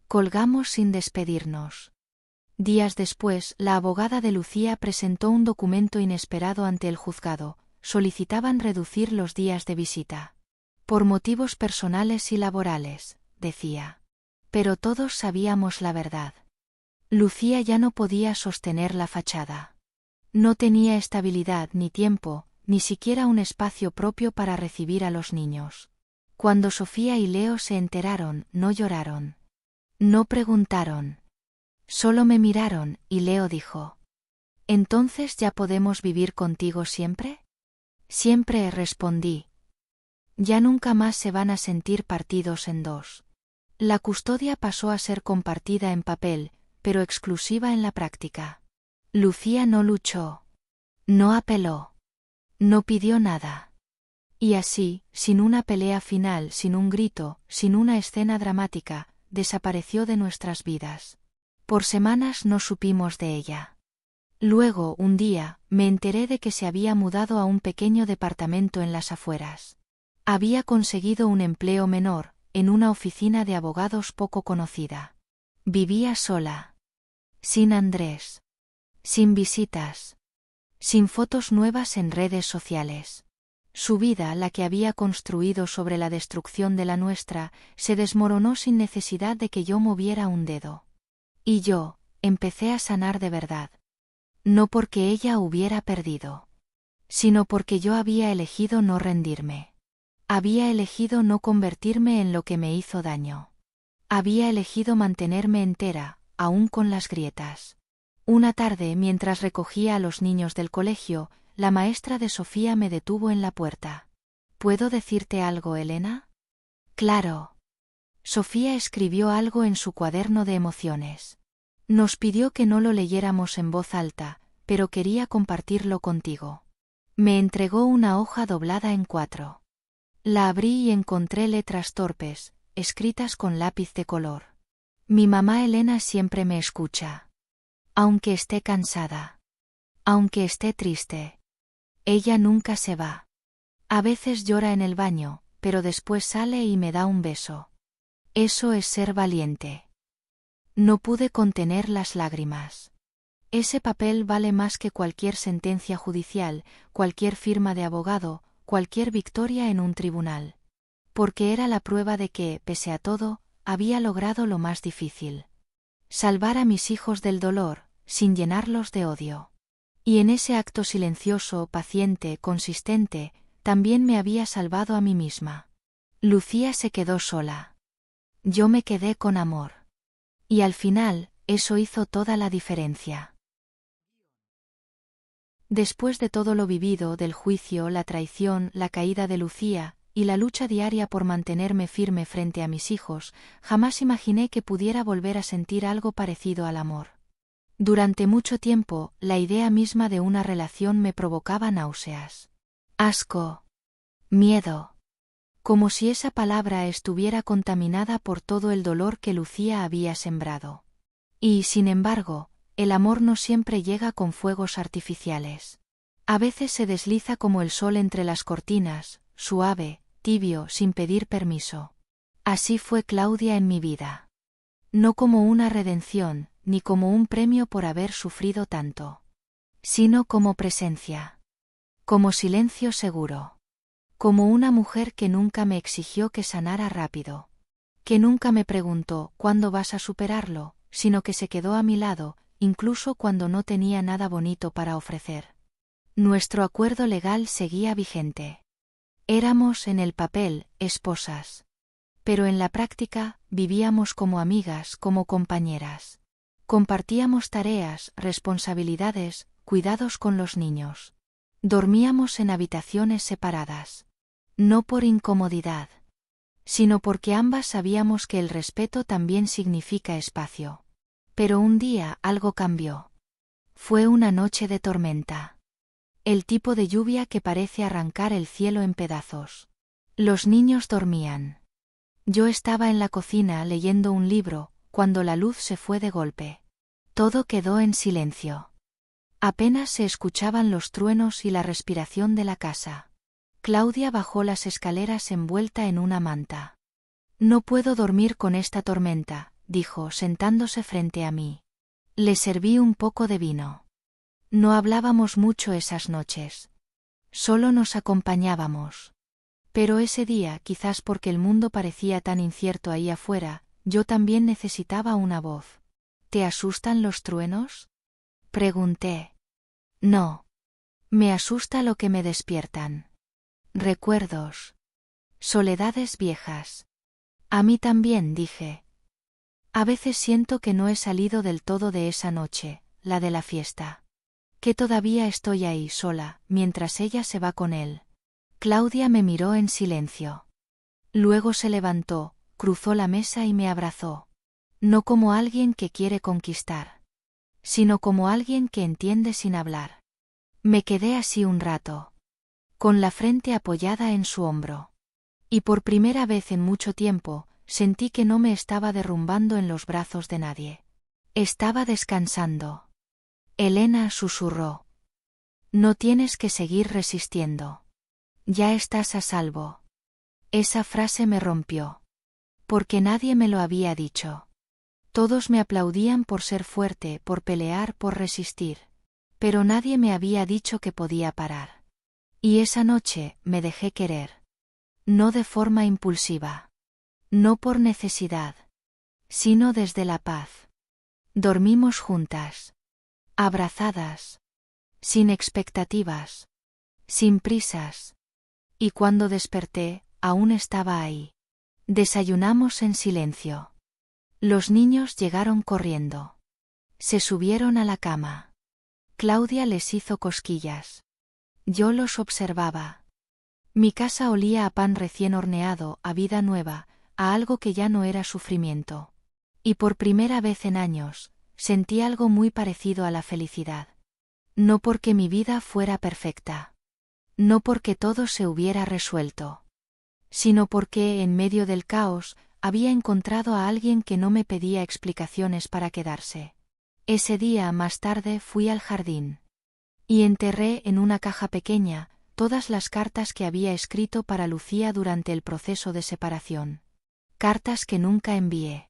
Colgamos sin despedirnos. Días después, la abogada de Lucía presentó un documento inesperado ante el juzgado. Solicitaban reducir los días de visita. Por motivos personales y laborales, decía. Pero todos sabíamos la verdad. Lucía ya no podía sostener la fachada. No tenía estabilidad ni tiempo, ni siquiera un espacio propio para recibir a los niños. Cuando Sofía y Leo se enteraron, no lloraron. No preguntaron. Solo me miraron, y Leo dijo: ¿Entonces ya podemos vivir contigo siempre? Siempre, respondí. Ya nunca más se van a sentir partidos en dos. La custodia pasó a ser compartida en papel, pero exclusiva en la práctica. Lucía no luchó. No apeló. No pidió nada. Y así, sin una pelea final, sin un grito, sin una escena dramática, desapareció de nuestras vidas. Por semanas no supimos de ella. Luego, un día, me enteré de que se había mudado a un pequeño departamento en las afueras. Había conseguido un empleo menor, en una oficina de abogados poco conocida. Vivía sola. Sin Andrés. Sin visitas. Sin fotos nuevas en redes sociales. Su vida, la que había construido sobre la destrucción de la nuestra, se desmoronó sin necesidad de que yo moviera un dedo. Y yo, empecé a sanar de verdad. No porque ella hubiera perdido, sino porque yo había elegido no rendirme. Había elegido no convertirme en lo que me hizo daño. Había elegido mantenerme entera, aún con las grietas. Una tarde, mientras recogía a los niños del colegio, la maestra de Sofía me detuvo en la puerta. ¿Puedo decirte algo, Elena? Claro. Sofía escribió algo en su cuaderno de emociones. Nos pidió que no lo leyéramos en voz alta, pero quería compartirlo contigo. Me entregó una hoja doblada en 4. La abrí y encontré letras torpes, escritas con lápiz de color. Mi mamá Elena siempre me escucha. Aunque esté cansada. Aunque esté triste. Ella nunca se va. A veces llora en el baño, pero después sale y me da un beso. Eso es ser valiente. No pude contener las lágrimas. Ese papel vale más que cualquier sentencia judicial, cualquier firma de abogado, cualquier victoria en un tribunal. Porque era la prueba de que, pese a todo, había logrado lo más difícil. Salvar a mis hijos del dolor, sin llenarlos de odio. Y en ese acto silencioso, paciente, consistente, también me había salvado a mí misma. Lucía se quedó sola. Yo me quedé con amor. Y al final, eso hizo toda la diferencia. Después de todo lo vivido, del juicio, la traición, la caída de Lucía, y la lucha diaria por mantenerme firme frente a mis hijos, jamás imaginé que pudiera volver a sentir algo parecido al amor. Durante mucho tiempo, la idea misma de una relación me provocaba náuseas. Asco. Miedo. Como si esa palabra estuviera contaminada por todo el dolor que Lucía había sembrado. Y, sin embargo, el amor no siempre llega con fuegos artificiales. A veces se desliza como el sol entre las cortinas, suave, tibio, sin pedir permiso. Así fue Claudia en mi vida. No como una redención, ni como un premio por haber sufrido tanto. Sino como presencia. Como silencio seguro. Como una mujer que nunca me exigió que sanara rápido. Que nunca me preguntó ¿cuándo vas a superarlo?, sino que se quedó a mi lado, incluso cuando no tenía nada bonito para ofrecer. Nuestro acuerdo legal seguía vigente. Éramos, en el papel, esposas. Pero en la práctica, vivíamos como amigas, como compañeras. Compartíamos tareas, responsabilidades, cuidados con los niños. Dormíamos en habitaciones separadas. No por incomodidad, sino porque ambas sabíamos que el respeto también significa espacio. Pero un día algo cambió. Fue una noche de tormenta. El tipo de lluvia que parece arrancar el cielo en pedazos. Los niños dormían. Yo estaba en la cocina leyendo un libro, cuando la luz se fue de golpe. Todo quedó en silencio. Apenas se escuchaban los truenos y la respiración de la casa. Claudia bajó las escaleras envuelta en una manta. No puedo dormir con esta tormenta, dijo sentándose frente a mí. Le serví un poco de vino. No hablábamos mucho esas noches. Solo nos acompañábamos. Pero ese día, quizás porque el mundo parecía tan incierto ahí afuera, yo también necesitaba una voz. ¿Te asustan los truenos?, pregunté. No. Me asusta lo que me despiertan. Recuerdos. Soledades viejas. A mí también, dije. A veces siento que no he salido del todo de esa noche, la de la fiesta. Que todavía estoy ahí sola, mientras ella se va con él. Claudia me miró en silencio. Luego se levantó, cruzó la mesa y me abrazó. No como alguien que quiere conquistar, sino como alguien que entiende sin hablar. Me quedé así un rato, con la frente apoyada en su hombro. Y por primera vez en mucho tiempo, sentí que no me estaba derrumbando en los brazos de nadie. Estaba descansando. Elena susurró. No tienes que seguir resistiendo. Ya estás a salvo. Esa frase me rompió. Porque nadie me lo había dicho. Todos me aplaudían por ser fuerte, por pelear, por resistir. Pero nadie me había dicho que podía parar. Y esa noche me dejé querer. No de forma impulsiva. No por necesidad. Sino desde la paz. Dormimos juntas. Abrazadas. Sin expectativas. Sin prisas. Y cuando desperté, aún estaba ahí. Desayunamos en silencio. Los niños llegaron corriendo. Se subieron a la cama. Claudia les hizo cosquillas. Yo los observaba. Mi casa olía a pan recién horneado, a vida nueva, a algo que ya no era sufrimiento. Y por primera vez en años, sentí algo muy parecido a la felicidad. No porque mi vida fuera perfecta. No porque todo se hubiera resuelto. sino porque, en medio del caos, había encontrado a alguien que no me pedía explicaciones para quedarse. Ese día, más tarde, fui al jardín. Y enterré en una caja pequeña todas las cartas que había escrito para Lucía durante el proceso de separación. Cartas que nunca envié.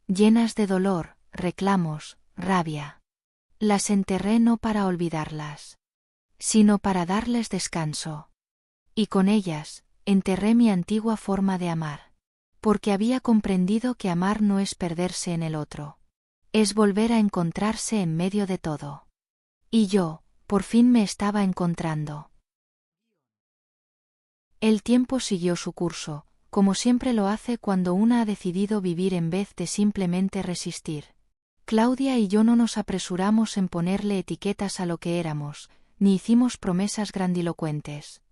Llenas de dolor, reclamos, rabia. Las enterré no para olvidarlas, sino para darles descanso. Y con ellas, enterré mi antigua forma de amar. Porque había comprendido que amar no es perderse en el otro. Es volver a encontrarse en medio de todo. Y yo, por fin me estaba encontrando. El tiempo siguió su curso, como siempre lo hace cuando una ha decidido vivir en vez de simplemente resistir. Claudia y yo no nos apresuramos en ponerle etiquetas a lo que éramos, ni hicimos promesas grandilocuentes.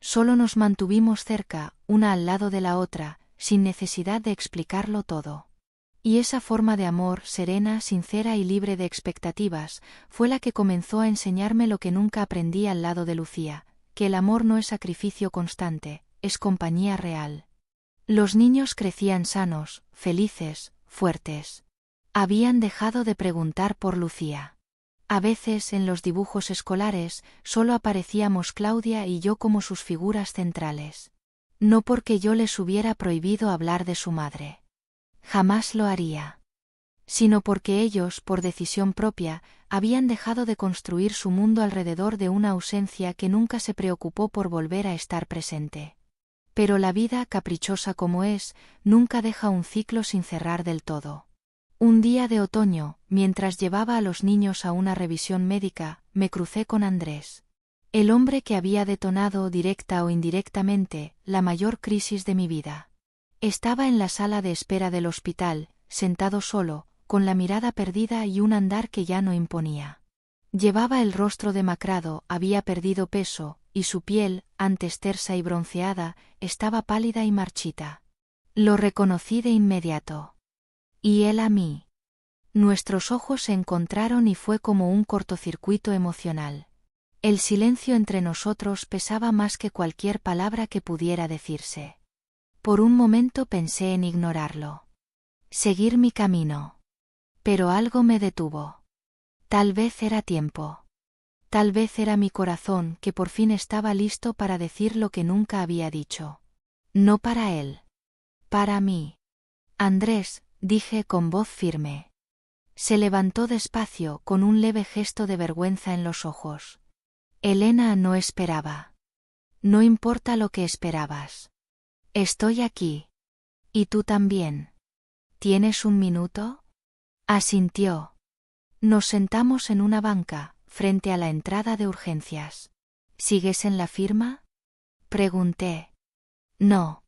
Solo nos mantuvimos cerca, una al lado de la otra, sin necesidad de explicarlo todo. Y esa forma de amor, serena, sincera y libre de expectativas, fue la que comenzó a enseñarme lo que nunca aprendí al lado de Lucía, que el amor no es sacrificio constante, es compañía real. Los niños crecían sanos, felices, fuertes. Habían dejado de preguntar por Lucía. A veces en los dibujos escolares solo aparecíamos Claudia y yo como sus figuras centrales. No porque yo les hubiera prohibido hablar de su madre. Jamás lo haría. Sino porque ellos, por decisión propia, habían dejado de construir su mundo alrededor de una ausencia que nunca se preocupó por volver a estar presente. Pero la vida, caprichosa como es, nunca deja un ciclo sin cerrar del todo. Un día de otoño, mientras llevaba a los niños a una revisión médica, me crucé con Andrés. El hombre que había detonado, directa o indirectamente, la mayor crisis de mi vida. Estaba en la sala de espera del hospital, sentado solo, con la mirada perdida y un andar que ya no imponía. Llevaba el rostro demacrado, había perdido peso, y su piel, antes tersa y bronceada, estaba pálida y marchita. Lo reconocí de inmediato. Y él a mí. Nuestros ojos se encontraron y fue como un cortocircuito emocional. El silencio entre nosotros pesaba más que cualquier palabra que pudiera decirse. Por un momento pensé en ignorarlo. Seguir mi camino. Pero algo me detuvo. Tal vez era tiempo. Tal vez era mi corazón que por fin estaba listo para decir lo que nunca había dicho. No para él. Para mí. Andrés, dije con voz firme. Se levantó despacio con un leve gesto de vergüenza en los ojos. Elena no esperaba. No importa lo que esperabas. Estoy aquí. Y tú también. ¿Tienes un minuto? Asintió. Nos sentamos en una banca, frente a la entrada de urgencias. ¿Sigues en la firma? Pregunté. No.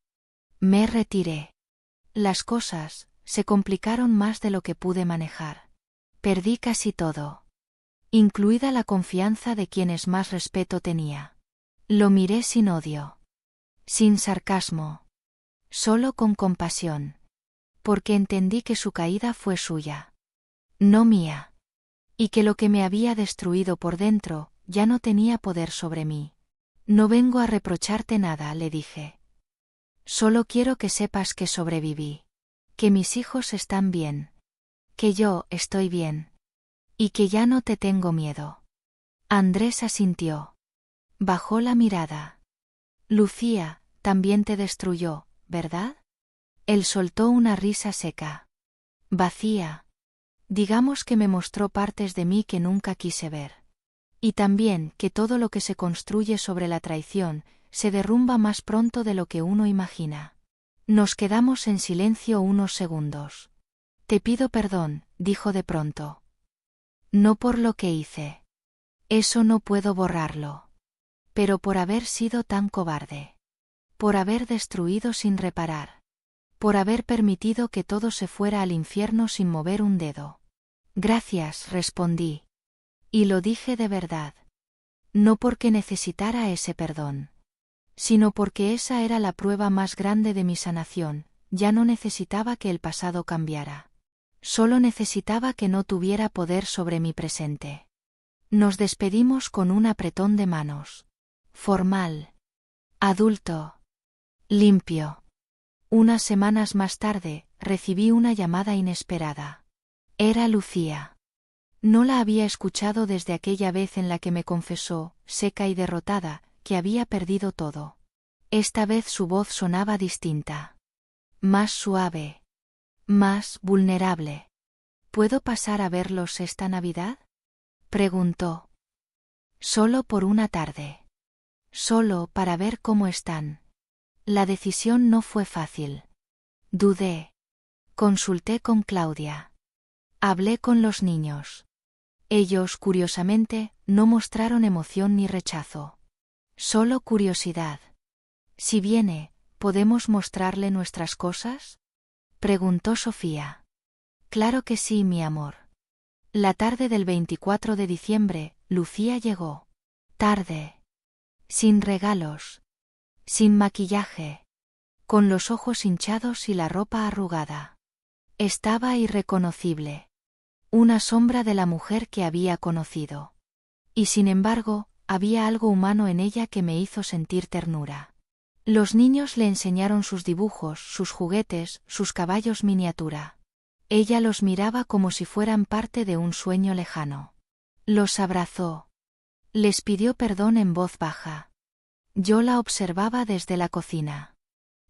Me retiré. Las cosas se complicaron más de lo que pude manejar. Perdí casi todo. Incluida la confianza de quienes más respeto tenía. Lo miré sin odio. Sin sarcasmo. Solo con compasión. Porque entendí que su caída fue suya. No mía. Y que lo que me había destruido por dentro, ya no tenía poder sobre mí. No vengo a reprocharte nada, le dije. Solo quiero que sepas que sobreviví. Que mis hijos están bien. Que yo estoy bien. Y que ya no te tengo miedo. Andrés asintió. Bajó la mirada. Lucía, también te destruyó, ¿verdad? Él soltó una risa seca. Vacía. Digamos que me mostró partes de mí que nunca quise ver. Y también que todo lo que se construye sobre la traición, se derrumba más pronto de lo que uno imagina. Nos quedamos en silencio unos segundos. Te pido perdón, dijo de pronto. No por lo que hice. Eso no puedo borrarlo. Pero por haber sido tan cobarde. Por haber destruido sin reparar. Por haber permitido que todo se fuera al infierno sin mover un dedo. Gracias, respondí. Y lo dije de verdad. No porque necesitara ese perdón. Sino porque esa era la prueba más grande de mi sanación, ya no necesitaba que el pasado cambiara. Solo necesitaba que no tuviera poder sobre mi presente. Nos despedimos con un apretón de manos. Formal. Adulto. Limpio. Unas semanas más tarde, recibí una llamada inesperada. Era Lucía. No la había escuchado desde aquella vez en la que me confesó, seca y derrotada, que había perdido todo. Esta vez su voz sonaba distinta. Más suave. Más vulnerable. ¿Puedo pasar a verlos esta Navidad?, preguntó. Solo por una tarde. Solo para ver cómo están. La decisión no fue fácil. Dudé. Consulté con Claudia. Hablé con los niños. Ellos, curiosamente, no mostraron emoción ni rechazo. Solo curiosidad. Si viene, ¿podemos mostrarle nuestras cosas?, preguntó Sofía. Claro que sí, mi amor. La tarde del 24 de diciembre, Lucía llegó. Tarde. Sin regalos. Sin maquillaje. Con los ojos hinchados y la ropa arrugada. Estaba irreconocible. Una sombra de la mujer que había conocido. Y sin embargo, había algo humano en ella que me hizo sentir ternura. Los niños le enseñaron sus dibujos, sus juguetes, sus caballos miniatura. Ella los miraba como si fueran parte de un sueño lejano. Los abrazó. Les pidió perdón en voz baja. Yo la observaba desde la cocina.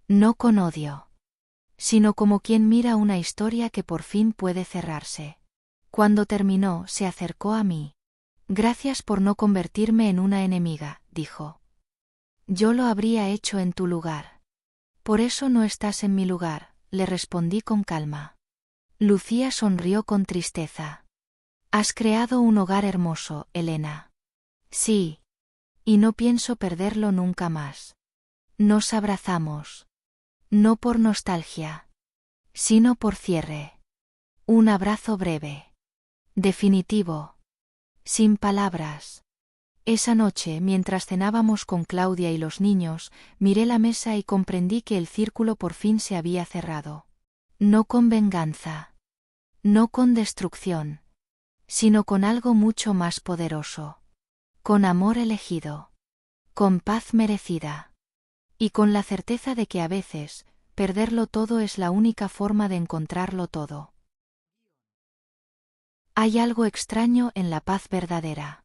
No con odio, sino como quien mira una historia que por fin puede cerrarse. Cuando terminó, se acercó a mí. Gracias por no convertirme en una enemiga, dijo. Yo lo habría hecho en tu lugar. Por eso no estás en mi lugar, le respondí con calma. Lucía sonrió con tristeza. Has creado un hogar hermoso, Elena. Sí. Y no pienso perderlo nunca más. Nos abrazamos. No por nostalgia, sino por cierre. Un abrazo breve. Definitivo. Sin palabras. Esa noche, mientras cenábamos con Claudia y los niños, miré la mesa y comprendí que el círculo por fin se había cerrado. No con venganza. No con destrucción. Sino con algo mucho más poderoso. Con amor elegido. Con paz merecida. Y con la certeza de que a veces, perderlo todo es la única forma de encontrarlo todo. Hay algo extraño en la paz verdadera.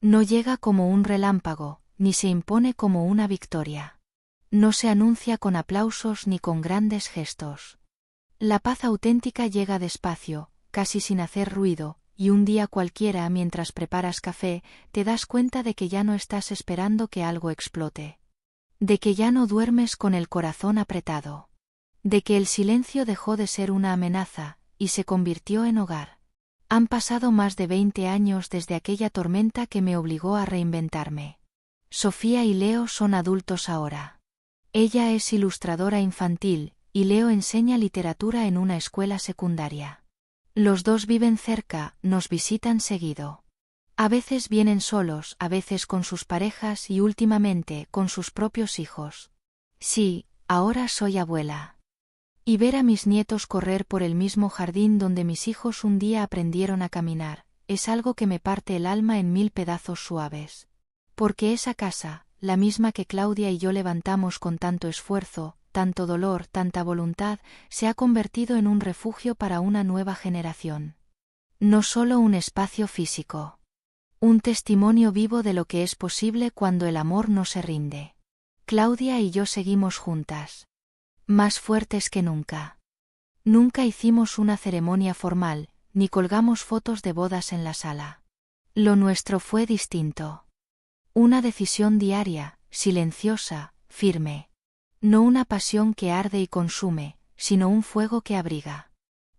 No llega como un relámpago, ni se impone como una victoria. No se anuncia con aplausos ni con grandes gestos. La paz auténtica llega despacio, casi sin hacer ruido, y un día cualquiera mientras preparas café, te das cuenta de que ya no estás esperando que algo explote. De que ya no duermes con el corazón apretado. De que el silencio dejó de ser una amenaza, y se convirtió en hogar. Han pasado más de 20 años desde aquella tormenta que me obligó a reinventarme. Sofía y Leo son adultos ahora. Ella es ilustradora infantil, y Leo enseña literatura en una escuela secundaria. Los dos viven cerca, nos visitan seguido. A veces vienen solos, a veces con sus parejas y últimamente con sus propios hijos. Sí, ahora soy abuela. Y ver a mis nietos correr por el mismo jardín donde mis hijos un día aprendieron a caminar, es algo que me parte el alma en 1000 pedazos suaves. Porque esa casa, la misma que Claudia y yo levantamos con tanto esfuerzo, tanto dolor, tanta voluntad, se ha convertido en un refugio para una nueva generación. No solo un espacio físico. Un testimonio vivo de lo que es posible cuando el amor no se rinde. Claudia y yo seguimos juntas. Más fuertes que nunca. Nunca hicimos una ceremonia formal, ni colgamos fotos de bodas en la sala. Lo nuestro fue distinto. Una decisión diaria, silenciosa, firme. No una pasión que arde y consume, sino un fuego que abriga.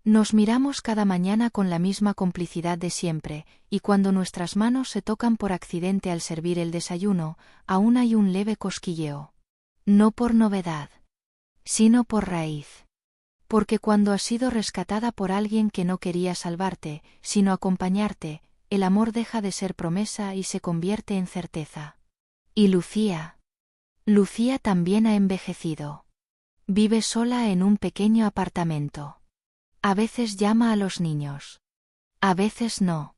Nos miramos cada mañana con la misma complicidad de siempre, y cuando nuestras manos se tocan por accidente al servir el desayuno, aún hay un leve cosquilleo. No por novedad, sino por raíz. Porque cuando has sido rescatada por alguien que no quería salvarte, sino acompañarte, el amor deja de ser promesa y se convierte en certeza. Y Lucía. Lucía también ha envejecido. Vive sola en un pequeño apartamento. A veces llama a los niños. A veces no.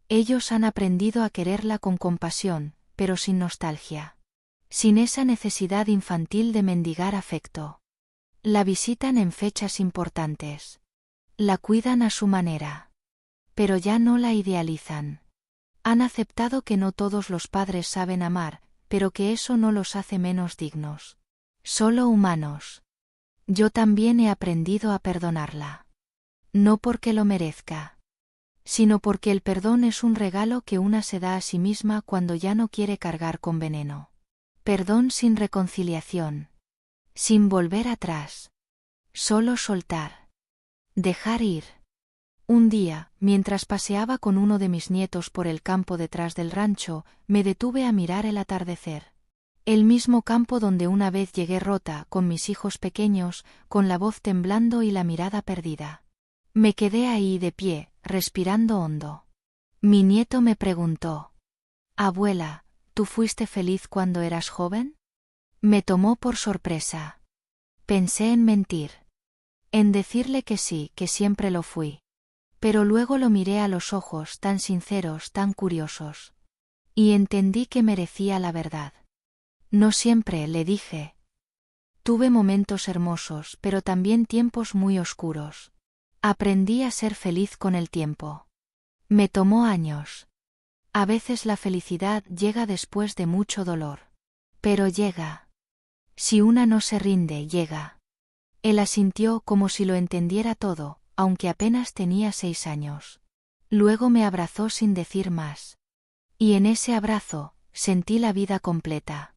Ellos han aprendido a quererla con compasión, pero sin nostalgia. sin esa necesidad infantil de mendigar afecto. La visitan en fechas importantes. La cuidan a su manera. Pero ya no la idealizan. Han aceptado que no todos los padres saben amar, pero que eso no los hace menos dignos. Solo humanos. Yo también he aprendido a perdonarla. No porque lo merezca, sino porque el perdón es un regalo que una se da a sí misma cuando ya no quiere cargar con veneno. Perdón sin reconciliación. Sin volver atrás. Solo soltar. Dejar ir. Un día, mientras paseaba con uno de mis nietos por el campo detrás del rancho, me detuve a mirar el atardecer. El mismo campo donde una vez llegué rota, con mis hijos pequeños, con la voz temblando y la mirada perdida. Me quedé ahí de pie, respirando hondo. Mi nieto me preguntó: «Abuela, ¿tú fuiste feliz cuando eras joven?». Me tomó por sorpresa. Pensé en mentir. En decirle que sí, que siempre lo fui. Pero luego lo miré a los ojos, tan sinceros, tan curiosos. Y entendí que merecía la verdad. No siempre, le dije. Tuve momentos hermosos, pero también tiempos muy oscuros. Aprendí a ser feliz con el tiempo. Me tomó años. A veces la felicidad llega después de mucho dolor. Pero llega. Si una no se rinde, llega. Él asintió como si lo entendiera todo, aunque apenas tenía 6 años. Luego me abrazó sin decir más. Y en ese abrazo, sentí la vida completa.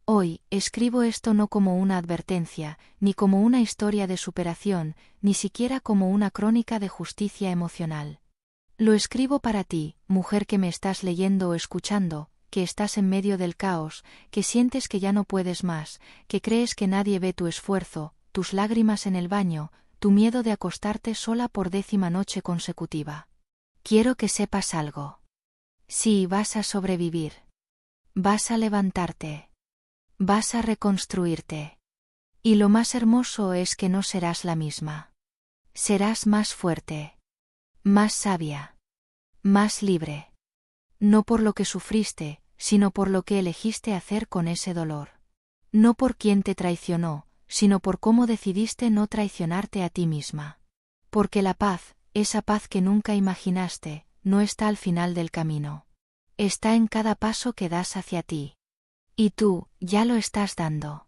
Hoy, escribo esto no como una advertencia, ni como una historia de superación, ni siquiera como una crónica de justicia emocional. Lo escribo para ti, mujer que me estás leyendo o escuchando, que estás en medio del caos, que sientes que ya no puedes más, que crees que nadie ve tu esfuerzo, tus lágrimas en el baño, tu miedo de acostarte sola por 10ª noche consecutiva. Quiero que sepas algo. Sí, vas a sobrevivir. Vas a levantarte. Vas a reconstruirte. Y lo más hermoso es que no serás la misma. Serás más fuerte. Más sabia. Más libre. No por lo que sufriste, sino por lo que elegiste hacer con ese dolor. No por quien te traicionó, sino por cómo decidiste no traicionarte a ti misma. Porque la paz, esa paz que nunca imaginaste, no está al final del camino. Está en cada paso que das hacia ti. Y tú, ya lo estás dando.